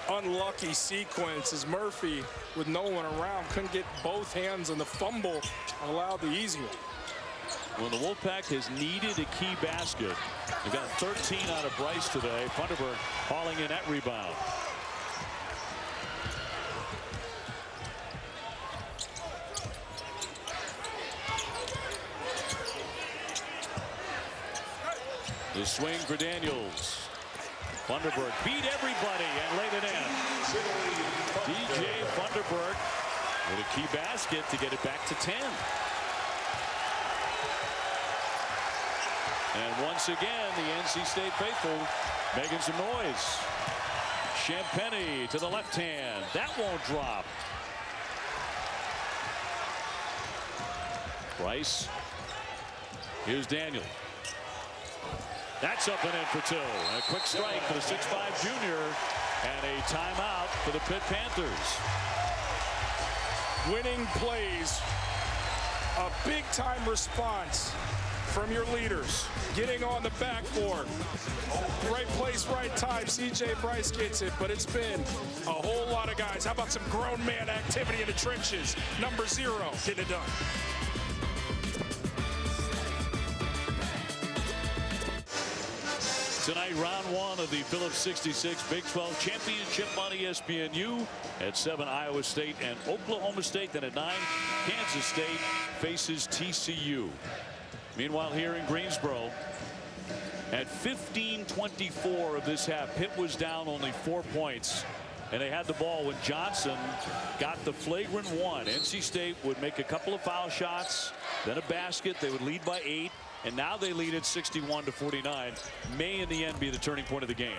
unlucky sequence as Murphy, with no one around, couldn't get both hands on the fumble, allowed the easy one. When the Wolfpack has needed a key basket, they got 13 out of Bryce today. Funderburk hauling in that rebound. The swing for Daniels. Funderburk beat everybody and laid it in. DJ Funderburk with a key basket to get it back to 10. And once again, the NC State faithful making some noise. Champagny to the left hand. That won't drop. Bryce. Here's Daniel. That's up and in for 2. A quick strike for the 6'5" junior, and a timeout for the Pitt Panthers. Winning plays, a big-time response from your leaders. Getting on the backboard. Right place, right time. CJ Bryce gets it, but it's been a whole lot of guys. How about some grown man activity in the trenches? Number 0 getting it done. Tonight, round 1 of the Phillips 66 Big 12 Championship on ESPNU. At 7, Iowa State and Oklahoma State. Then at 9, Kansas State faces TCU. Meanwhile, here in Greensboro, at 15:24 of this half, Pitt was down only 4 points. And they had the ball when Johnson got the flagrant 1. NC State would make a couple of foul shots, then a basket. They would lead by 8. and now they lead it 61-49. May in the end be the turning point of the game.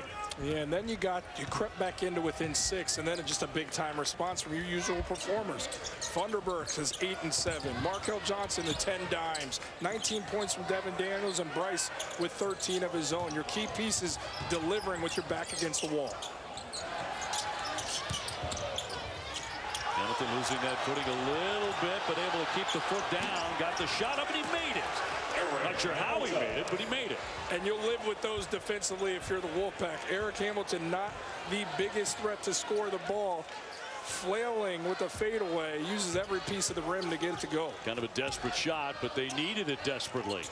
Yeah, and then you crept back into within 6, and then just a big time response from your usual performers. Funderburk has 8 and 7. Markel Johnson the 10 dimes. 19 points from Devin Daniels, and Bryce with 13 of his own. Your key pieces delivering with your back against the wall. Jonathan losing that footing a little bit, but able to keep the foot down. Got the shot up, and he made it. Not sure how he made it, but he made it. And you'll live with those defensively if you're the Wolfpack. Eric Hamilton, not the biggest threat to score the ball. Flailing with a fadeaway, uses every piece of the rim to get it to go. Kind of a desperate shot, but they needed it desperately.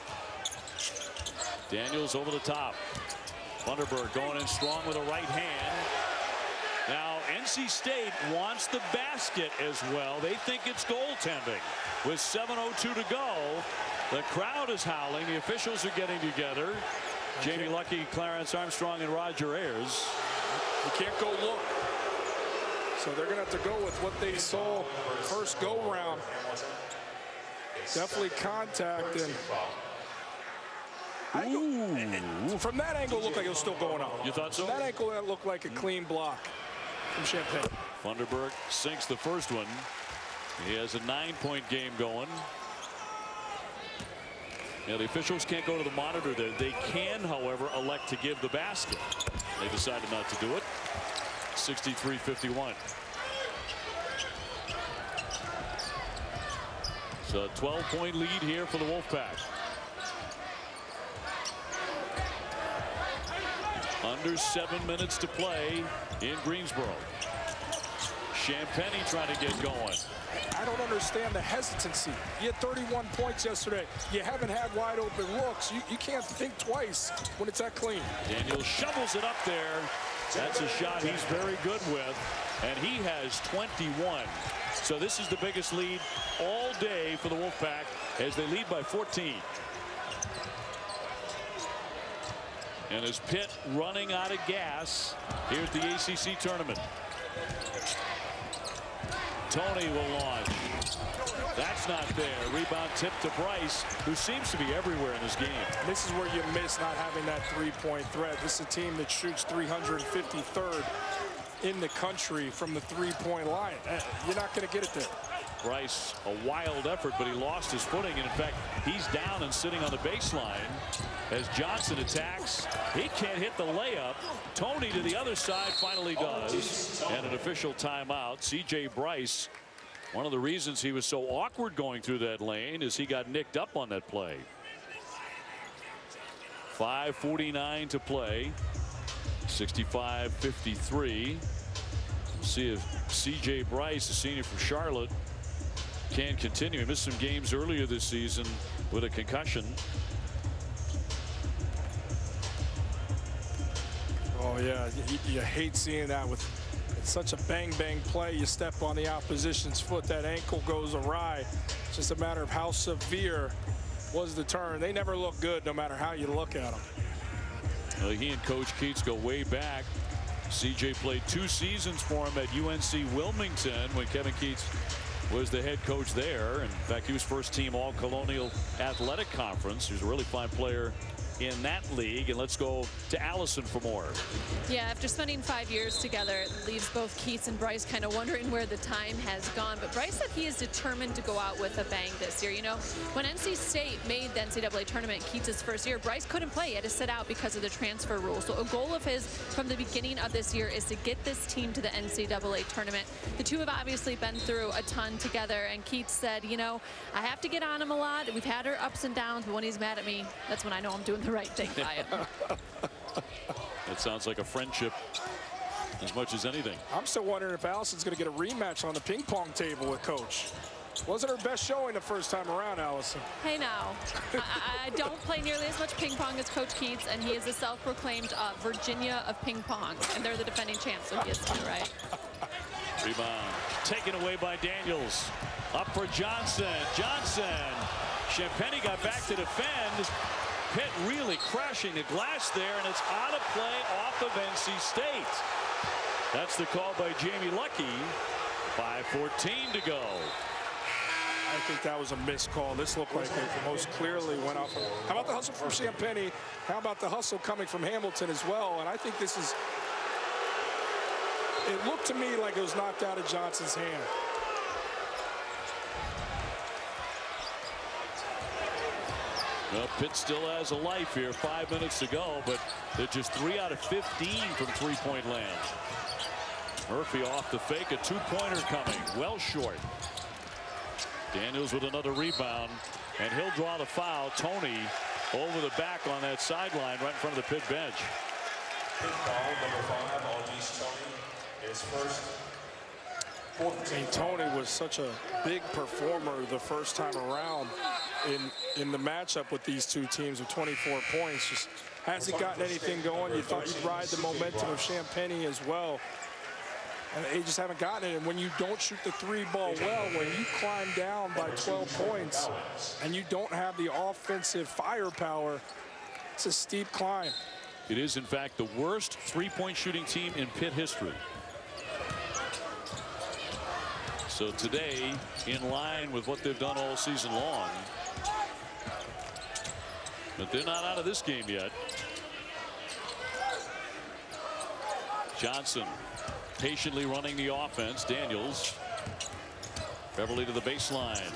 Daniels over the top. Funderburk going in strong with a right hand. Now, NC State wants the basket as well. They think it's goaltending. With 7:02 to go, the crowd is howling. The officials are getting together. Jamie Lucky, Clarence Armstrong, and Roger Ayers. You can't go look. So they're going to have to go with what they saw first go-round. Definitely contact. And from that angle, it looked like it was still going on. You thought so? From that angle, that looked like a clean block from Champagne. Funderburk sinks the first one. He has a 9-point game going. Now, the officials can't go to the monitor there. They can, however, elect to give the basket. They decided not to do it. 63-51. So a 12-point lead here for the Wolfpack. Under 7 minutes to play in Greensboro. Champagne trying to get going. I don't understand the hesitancy. You had 31 points yesterday. You haven't had wide open looks. You can't think twice when it's that clean. Daniel shovels it up there. That's a shot he's very good with, and he has 21. So this is the biggest lead all day for the Wolfpack as they lead by 14. And as Pitt running out of gas here at the ACC tournament. Tony will launch. That's not there. Rebound tip to Bryce, who seems to be everywhere in this game. This is where you miss not having that three-point threat. This is a team that shoots 353rd in the country from the three-point line. You're not going to get it there. Bryce, a wild effort, but he lost his footing. And in fact, he's down and sitting on the baseline as Johnson attacks. He can't hit the layup. Tony to the other side finally does. And an official timeout. C.J. Bryce, one of the reasons he was so awkward going through that lane is he got nicked up on that play. 5:49 to play. 65-53. See if C.J. Bryce, a senior from Charlotte, can continue. He missed some games earlier this season with a concussion. Oh, yeah, you hate seeing that with such a bang-bang play. You step on the opposition's foot, that ankle goes awry. It's just a matter of how severe was the turn. They never look good no matter how you look at them. Well, he and Coach Keats go way back. CJ played 2 seasons for him at UNC Wilmington when Kevin Keats was the head coach there. In fact, he was first team All Colonial Athletic Conference. He was a really fine player in that league. And let's go to Allison for more. Yeah, after spending 5 years together, it leaves both Keats and Bryce kind of wondering where the time has gone. But Bryce said he is determined to go out with a bang this year. You know, when NC State made the NCAA tournament Keats' first year, Bryce couldn't play. He had to sit out because of the transfer rule. So a goal of his from the beginning of this year is to get this team to the NCAA tournament. The two have obviously been through a ton together. And Keats said, you know, I have to get on him a lot. We've had our ups and downs, but when he's mad at me, that's when I know I'm doing the right thing by him. That sounds like a friendship as much as anything. I'm still wondering if Allison's going to get a rematch on the ping pong table with Coach. Wasn't her best showing the first time around, Allison. Hey now, I don't play nearly as much ping pong as Coach Keats, and he is a self-proclaimed Virginia of ping pong, and they're the defending champs, so he is to be right. Rebound taken away by Daniels. Up for Johnson. Champagne got back to defend. Pitt really crashing the glass there, and it's out of play off of NC State. That's the call by Jamie Lucky. 5:14 to go. I think that was a missed call. This looked like it most clearly went off. How about the hustle from Champagnie? How about the hustle coming from Hamilton as well? And I think this is, it looked to me like it was knocked out of Johnson's hand. Well, Pitt still has a life here, 5 minutes to go, but they're just 3 out of 15 from three-point land. Murphy off the fake, a two-pointer coming, well short. Daniels with another rebound, and he'll draw the foul. Tony over the back on that sideline right in front of the Pitt bench. Pitt foul number 5 on East Tony is first. I mean, Tony was such a big performer the first time around in the matchup with these two teams with 24 points. Just hasn't gotten anything going. You thought you'd ride the momentum of Champagnie as well. And they just haven't gotten it. And when you don't shoot the three ball well, when you climb down by 12 points and you don't have the offensive firepower, it's a steep climb. It is, in fact, the worst three-point shooting team in Pitt history. So today, in line with what they've done all season long. But they're not out of this game yet. Johnson patiently running the offense. Daniels. Beverly to the baseline.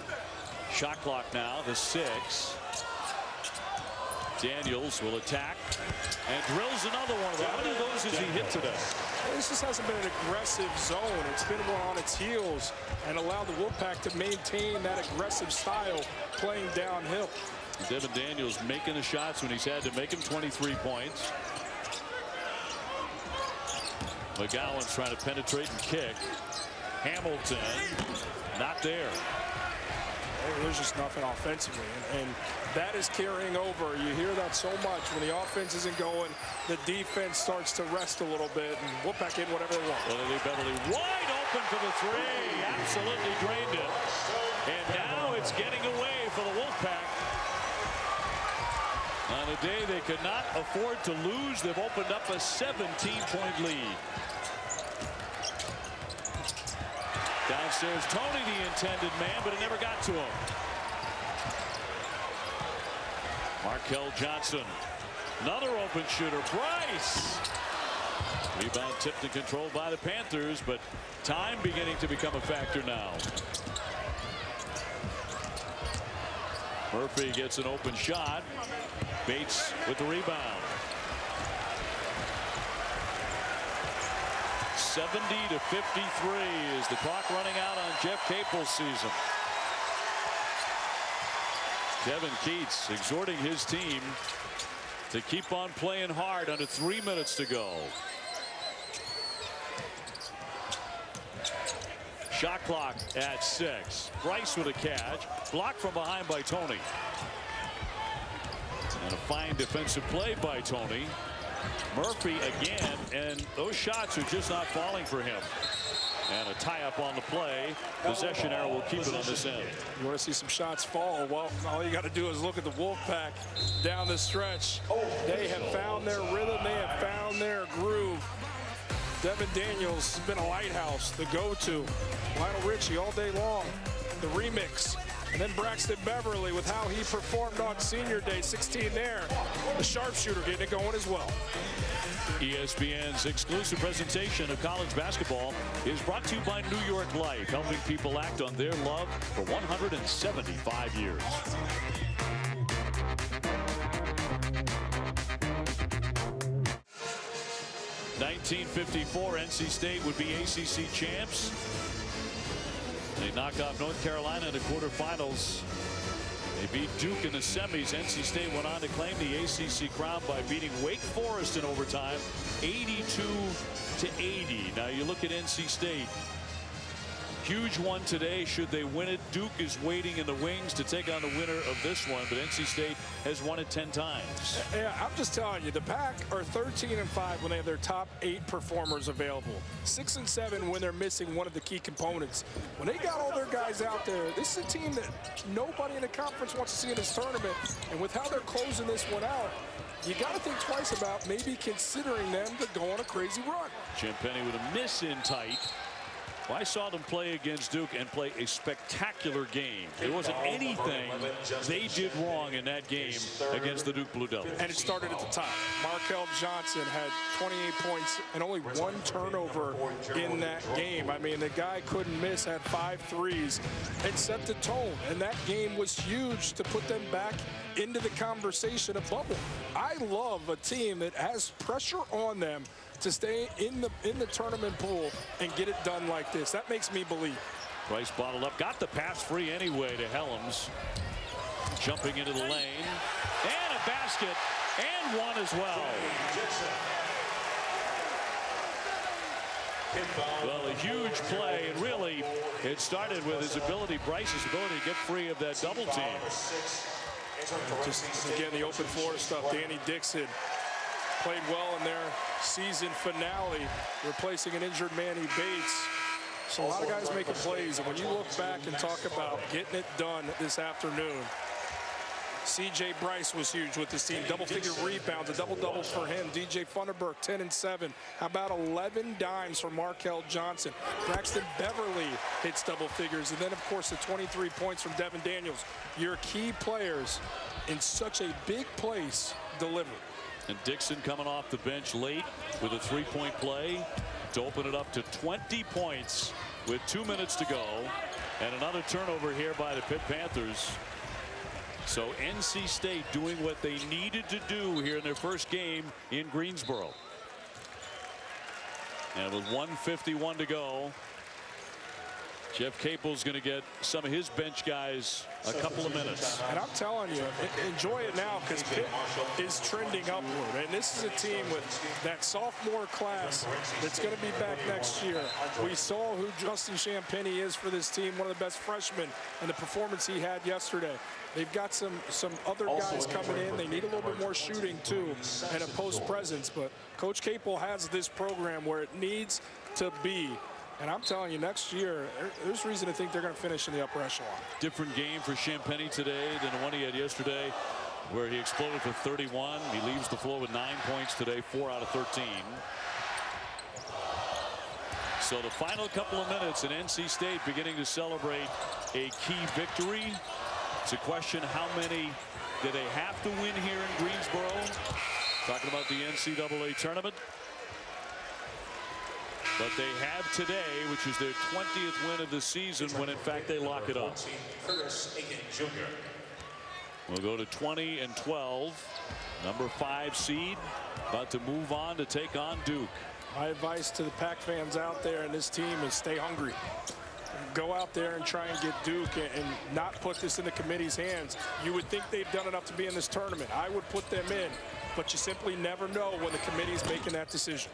Shot clock now, the 6. Daniels will attack and drills another one of them. How many of those has he hit today? This just hasn't been an aggressive zone. It's been one on its heels and allowed the Wolfpack to maintain that aggressive style playing downhill. Devin Daniels making the shots when he's had to make them. 23 points. McGowan's trying to penetrate and kick. Hamilton not there. There's just nothing offensively, and that is carrying over. You hear that so much. When the offense isn't going, the defense starts to rest a little bit, and Wolfpack in whatever they want. Well, Beverly wide open for the 3. Absolutely drained it. And now it's getting away for the Wolfpack. On a day they could not afford to lose, they've opened up a 17-point lead. Downstairs, Tony the intended man, but it never got to him. Markel Johnson, another open shooter. Bryce. Rebound tipped and controlled by the Panthers, but time beginning to become a factor now. Murphy gets an open shot. Bates with the rebound. 70-53 is the clock running out on Jeff Capel's season. Kevin Keats exhorting his team to keep on playing hard under 3 minutes to go. Shot clock at 6. Bryce with a catch. Blocked from behind by Tony. And a fine defensive play by Tony. Murphy again, and those shots are just not falling for him. And a tie-up on the play. Possession arrow will keep it on this end. You want to see some shots fall? Well, all you got to do is look at the Wolfpack down the stretch. They have found their rhythm. They have found their groove. Devin Daniels has been a lighthouse, the go-to. Lionel Richie all day long, the remix. And then Braxton Beverly with how he performed on senior day, 16 there. The sharpshooter getting it going as well. ESPN's exclusive presentation of college basketball is brought to you by New York Life, helping people act on their love for 175 years. (1954) NC State would be ACC champs. They knock off North Carolina in the quarterfinals. They beat Duke in the semis. NC State went on to claim the ACC crown by beating Wake Forest in overtime, 82-80. Now you look at NC State. Huge one today. Should they win it, Duke is waiting in the wings to take on the winner of this one, but NC State has won it 10 times. Yeah, I'm just telling you, the Pack are 13-5 when they have their top 8 performers available. 6-7 when they're missing one of the key components. When they got all their guys out there, this is a team that nobody in the conference wants to see in this tournament. And with how they're closing this one out, you got to think twice about maybe considering them to go on a crazy run. Champagnie with a miss in tight. Well, I saw them play against Duke and play a spectacular game. There wasn't anything they did wrong in that game against the Duke Blue Devils. And it started at the top. Markel Johnson had 28 points and only 1 turnover in that game. I mean, the guy couldn't miss, had 5 threes, and set the tone. And that game was huge to put them back into the conversation of bubble. I love a team that has pressure on them to stay in the tournament pool and get it done like this. That makes me believe. Bryce bottled up, got the pass free anyway to Helms. Jumping into the lane, and a basket, and one as well. Well, a huge play, and really, it started with his ability, Bryce's ability to get free of that double team. Just, again, the open floor stuff. Danny Dixon played well in their season finale, replacing an injured Manny Bates. So a lot of guys making plays, and when you look back and talk about getting it done this afternoon, C.J. Bryce was huge with this team. Double-figure rebounds, a double-double for him. DJ Funderburk, 10 and 7. How about 11 dimes for Markel Johnson? Braxton Beverly hits double figures. And then, of course, the 23 points from Devin Daniels. Your key players in such a big place deliver. And Dixon coming off the bench late with a 3-point play to open it up to 20 points with 2 minutes to go. And another turnover here by the Pitt Panthers. So NC State doing what they needed to do here in their first game in Greensboro. And with 1:51 to go, Jeff Capel's going to get some of his bench guys a couple of minutes. And I'm telling you, enjoy it now, because Pitt is trending upward. And this is a team with that sophomore class that's going to be back next year. We saw who Justin Champagnie is for this team, one of the best freshmen, and the performance he had yesterday. They've got some other guys coming in. They need a little bit more shooting, too, and a post presence. But Coach Capel has this program where it needs to be. And I'm telling you, next year, there's reason to think they're going to finish in the upper echelon. Different game for Champagnie today than the one he had yesterday, where he exploded for 31. He leaves the floor with 9 points today, 4 out of 13. So the final couple of minutes, and NC State beginning to celebrate a key victory. It's a question, how many do they have to win here in Greensboro? Talking about the NCAA tournament. But they have today, which is their 20th win of the season, when in fact they lock it up. We'll go to 20-12. Number 5 seed about to move on to take on Duke. My advice to the Pac fans out there and this team is stay hungry. Go out there and try and get Duke and not put this in the committee's hands. You would think they've done enough to be in this tournament. I would put them in, but you simply never know when the committee's making that decision.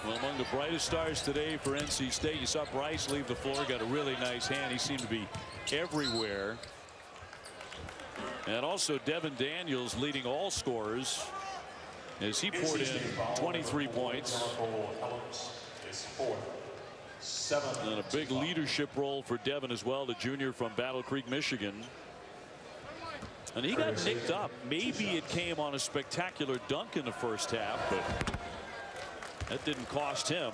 Well, among the brightest stars today for NC State, you saw Bryce leave the floor, got a really nice hand. He seemed to be everywhere. And also Devin Daniels leading all scorers as he poured in 23 points. And a big leadership role for Devin as well, the junior from Battle Creek, Michigan. And he got nicked up. Maybe it came on a spectacular dunk in the first half, but that didn't cost him,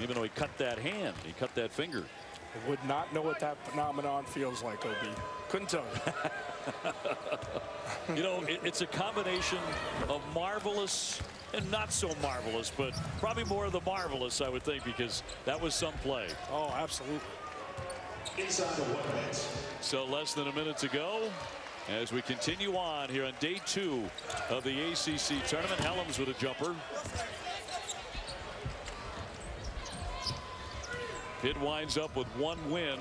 even though he cut that hand. He cut that finger. I would not know what that phenomenon feels like, OB. Couldn't tell you. You know, it's a combination of marvelous and not so marvelous, but probably more of the marvelous, I would think, because that was some play. Oh, absolutely. So less than a minute to go as we continue on here on day 2 of the ACC tournament. Helms with a jumper. Pitt winds up with 1 win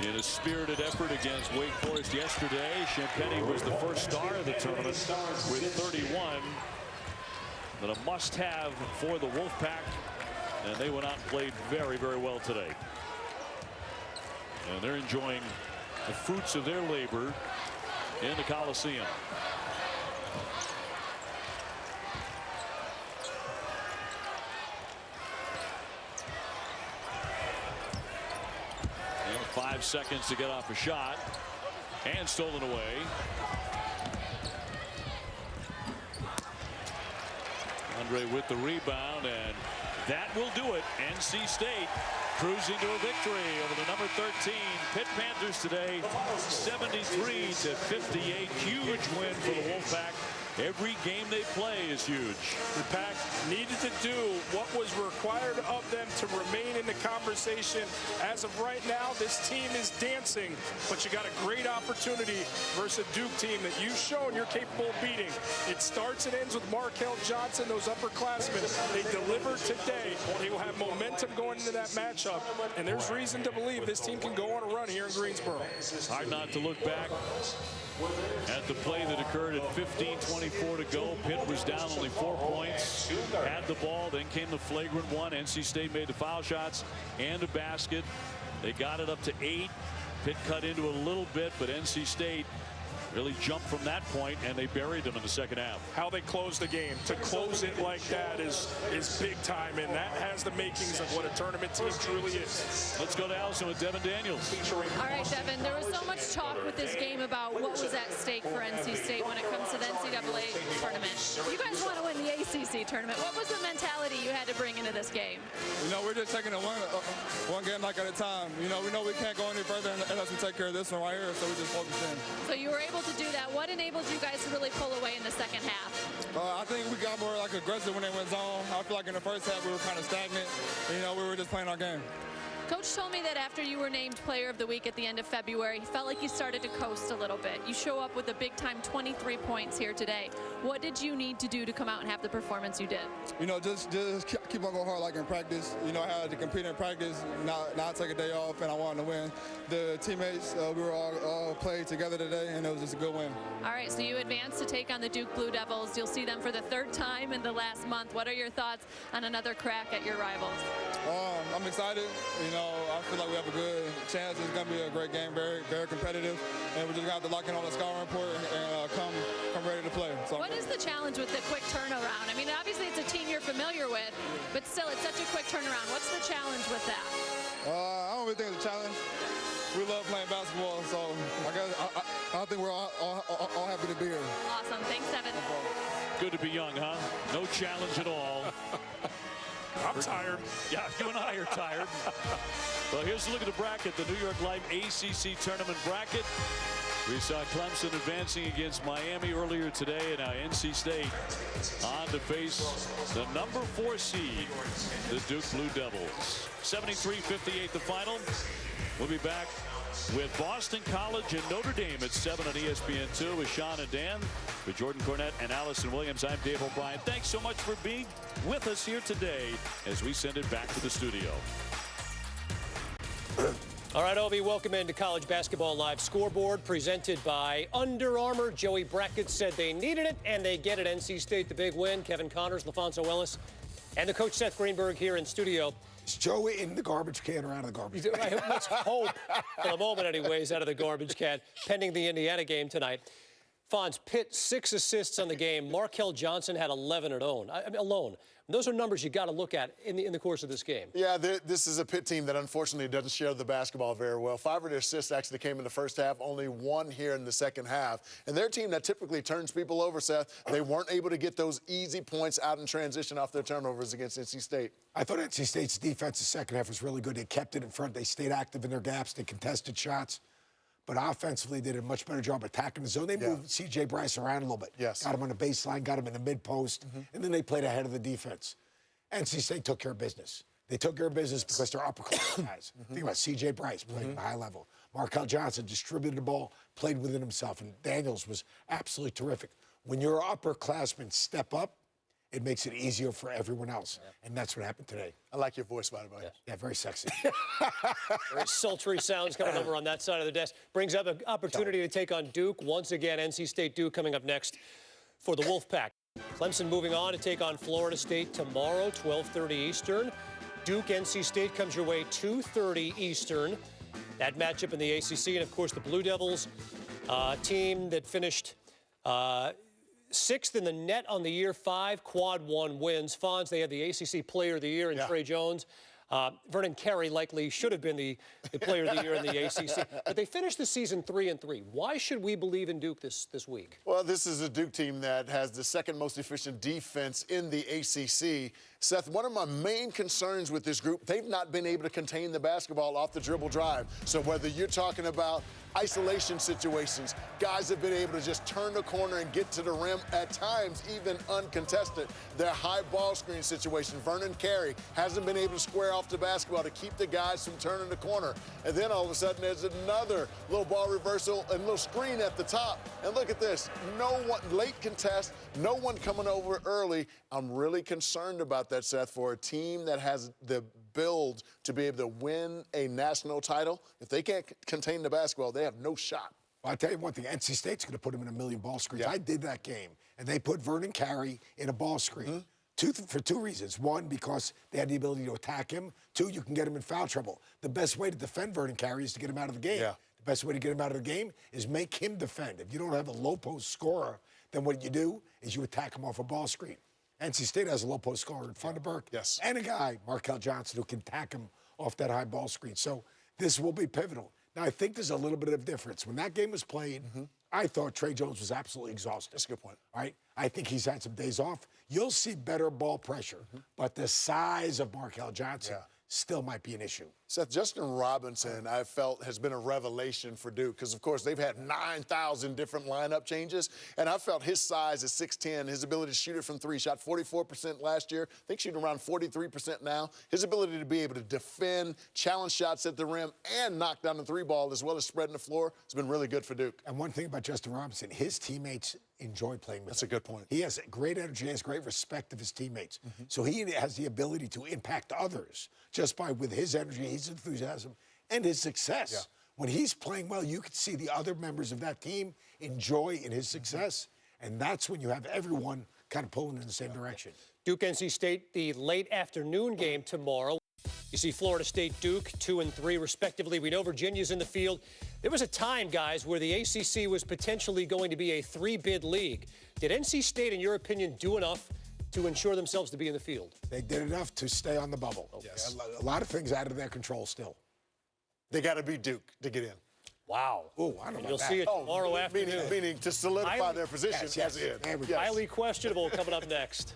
in a spirited effort against Wake Forest yesterday. Champagnie was the first star of the tournament with 31. But a must-have for the Wolfpack, and they went out and played very, very well today. And they're enjoying the fruits of their labor in the Coliseum. And 5 seconds to get off a shot, and stolen away. Andre with the rebound, and that will do it. NC State cruising to a victory over the number 13 Pitt Panthers today, 73-58. Huge win for the Wolfpack. Every game they play is huge. The Pack needed to do what was required of them to remain in the conversation. As of right now, this team is dancing, but you got a great opportunity versus a Duke team that you've shown you're capable of beating. It starts and ends with Markel Johnson, those upperclassmen. They delivered today. They will have momentum going into that matchup, and there's reason to believe this team can go on a run here in Greensboro. Hard not to look back at the play that occurred at 15:24 to go. Pitt was down only 4 points, had the ball, then came the flagrant one. NC State made the foul shots and a basket. They got it up to 8. Pitt cut into it a little bit, but NC State really jumped from that point, and they buried them in the second half. How they close the game. To close it like that is big time, and that has the makings of what a tournament team truly is. Let's go to Allison with Devin Daniels. All right, Devin, there was so much talk with this game about what was at stake for NC State when it comes to the NCAA tournament. You guys want to win the ACC tournament. What was the mentality you had to bring into this game? You know, we're just taking it one game like at a time. You know we can't go any further unless we take care of this one right here, so we just focus in. So you were able to do that. What enabled you guys to really pull away in the second half? I think we got more like aggressive when they went zone. I feel like in the first half we were kind of stagnant. You know, we were just playing our game. Coach told me that after you were named Player of the Week at the end of February, he felt like you started to coast a little bit. You show up with a big-time 23 points here today. What did you need to do to come out and have the performance you did? You know, just keep on going hard like in practice. You know, I had to compete in practice, not take a day off, and I wanted to win. The teammates, we were all played together today, and it was just a good win. All right, so you advanced to take on the Duke Blue Devils. You'll see them for the 3rd time in the last month. What are your thoughts on another crack at your rivals? I'm excited. You know, I feel like we have a good chance. It's going to be a great game, very, very competitive, and we're just going to have to lock in on the scouting report and come ready to play. So what is the challenge with the quick turnaround? I mean, obviously it's a team you're familiar with, but still, it's such a quick turnaround. What's the challenge with that? I don't really think it's a challenge. We love playing basketball, so I think we're all happy to be here. Awesome. Thanks, Devin. Good to be young, huh? No challenge at all. I'm tired. Yeah, you and I are tired. Well, here's a look at the bracket, the New York Life ACC tournament bracket. We saw Clemson advancing against Miami earlier today, and now NC State on to face the number 4 seed, the Duke Blue Devils. 73-58 the final. We'll be back with Boston College and Notre Dame at 7 on ESPN2 with Sean and Dan. For Jordan Cornette and Allison Williams, I'm Dave O'Brien. Thanks so much for being with us here today as we send it back to the studio. All right, Obi, welcome into College Basketball Live Scoreboard, presented by Under Armour. Joey Brackett said they needed it, and they get it. NC State, the big win. Kevin Connors, LaFonso Ellis, and the coach Seth Greenberg here in studio. Is Joey in the garbage can or out of the garbage can? Let's hope, for the moment anyways, out of the garbage can, pending the Indiana game tonight. Fonz, Pitt, 6 assists on the game. Markel Johnson had 11 alone. Those are numbers you got to look at in the course of this game. Yeah, this is a Pitt team that unfortunately doesn't share the basketball very well. 5 of their assists actually came in the first half, only 1 here in the second half. And their team that typically turns people over, Seth, they weren't able to get those easy points out in transition off their turnovers against NC State. I thought NC State's defense the second half was really good. They kept it in front. They stayed active in their gaps. They contested shots. But offensively, they did a much better job attacking the zone. They moved C.J. Bryce around a little bit. Yes. Got him on the baseline, got him in the mid-post, and then they played ahead of the defense. NC State took care of business. They took care of business because they're upper-class guys. Think about C.J. Bryce playing at a high level. Markel Johnson distributed the ball, played within himself, and Daniels was absolutely terrific. When your upperclassmen step up, it makes it easier for everyone else. And that's what happened today. I like your voice, by the way. Yeah, very sexy. Very sultry sounds coming over on that side of the desk. Brings up an opportunity to take on Duke. Once again, NC State Duke coming up next for the Wolfpack. Clemson moving on to take on Florida State tomorrow, 12:30 Eastern. Duke, NC State comes your way 2:30 Eastern. That matchup in the ACC. And, of course, the Blue Devils, team that finished 6th in the net on the year, 5 quad 1 wins. Fonz, they had the ACC Player of the Year in Trey Jones. Vernon Carey likely should have been the player of the year in the ACC. But they finished the season 3-3. Why should we believe in Duke this week? Well, this is a Duke team that has the second most efficient defense in the ACC. Seth, one of my main concerns with this group, they've not been able to contain the basketball off the dribble drive. So whether you're talking about isolation situations, guys have been able to just turn the corner and get to the rim, at times even uncontested. Their high ball screen situation, Vernon Carey hasn't been able to square off the basketball to keep the guys from turning the corner. And then all of a sudden there's another little ball reversal and little screen at the top. And look at this, no one, late contest, no one coming over early. I'm really concerned about that, Seth, for a team that has the build to be able to win a national title. If they can't contain the basketball, they have no shot. Well, I'll tell you one thing, NC State's going to put him in a million ball screens. Yeah. I did that game, and they put Vernon Carey in a ball screen. For two reasons. One, because they had the ability to attack him. Two, you can get him in foul trouble. The best way to defend Vernon Carey is to get him out of the game. Yeah. The best way to get him out of the game is make him defend. If you don't have a low post scorer, then what you do is you attack him off a ball screen. NC State has a low post scorer in Funderburk. Yes. And a guy, Markel Johnson, who can attack him off that high ball screen. So this will be pivotal. Now, I think there's a little bit of difference. When that game was played, I thought Trey Jones was absolutely exhausted. That's a good point. All right? I think he's had some days off. You'll see better ball pressure, but the size of Markel Johnson still might be an issue. Seth, Justin Robinson, I felt, has been a revelation for Duke because, of course, they've had 9,000 different lineup changes, and I felt his size is 6'10", his ability to shoot it from three, shot 44% last year, I think shooting around 43% now. His ability to be able to defend, challenge shots at the rim, and knock down the three ball as well as spreading the floor has been really good for Duke. And one thing about Justin Robinson, his teammates enjoy playing with him. That's a good point. He has great energy, has great respect of his teammates. So he has the ability to impact others just with his energy, his enthusiasm, and his success. Yeah. When he's playing well, you can see the other members of that team enjoy in his success, and that's when you have everyone kind of pulling in the same direction. Duke, NC State, the late afternoon game tomorrow. You see Florida State, Duke, 2-3 respectively. We know Virginia's in the field. There was a time, guys, where the ACC was potentially going to be a three-bid league. Did NC State, in your opinion, do enough to ensure themselves to be in the field? They did enough to stay on the bubble. Okay. Yes. A lot of things out of their control still. They got to beat Duke to get in. Wow. Oh, I don't know. You'll see it tomorrow afternoon. Meaning to solidify their position as in. Highly questionable coming up next.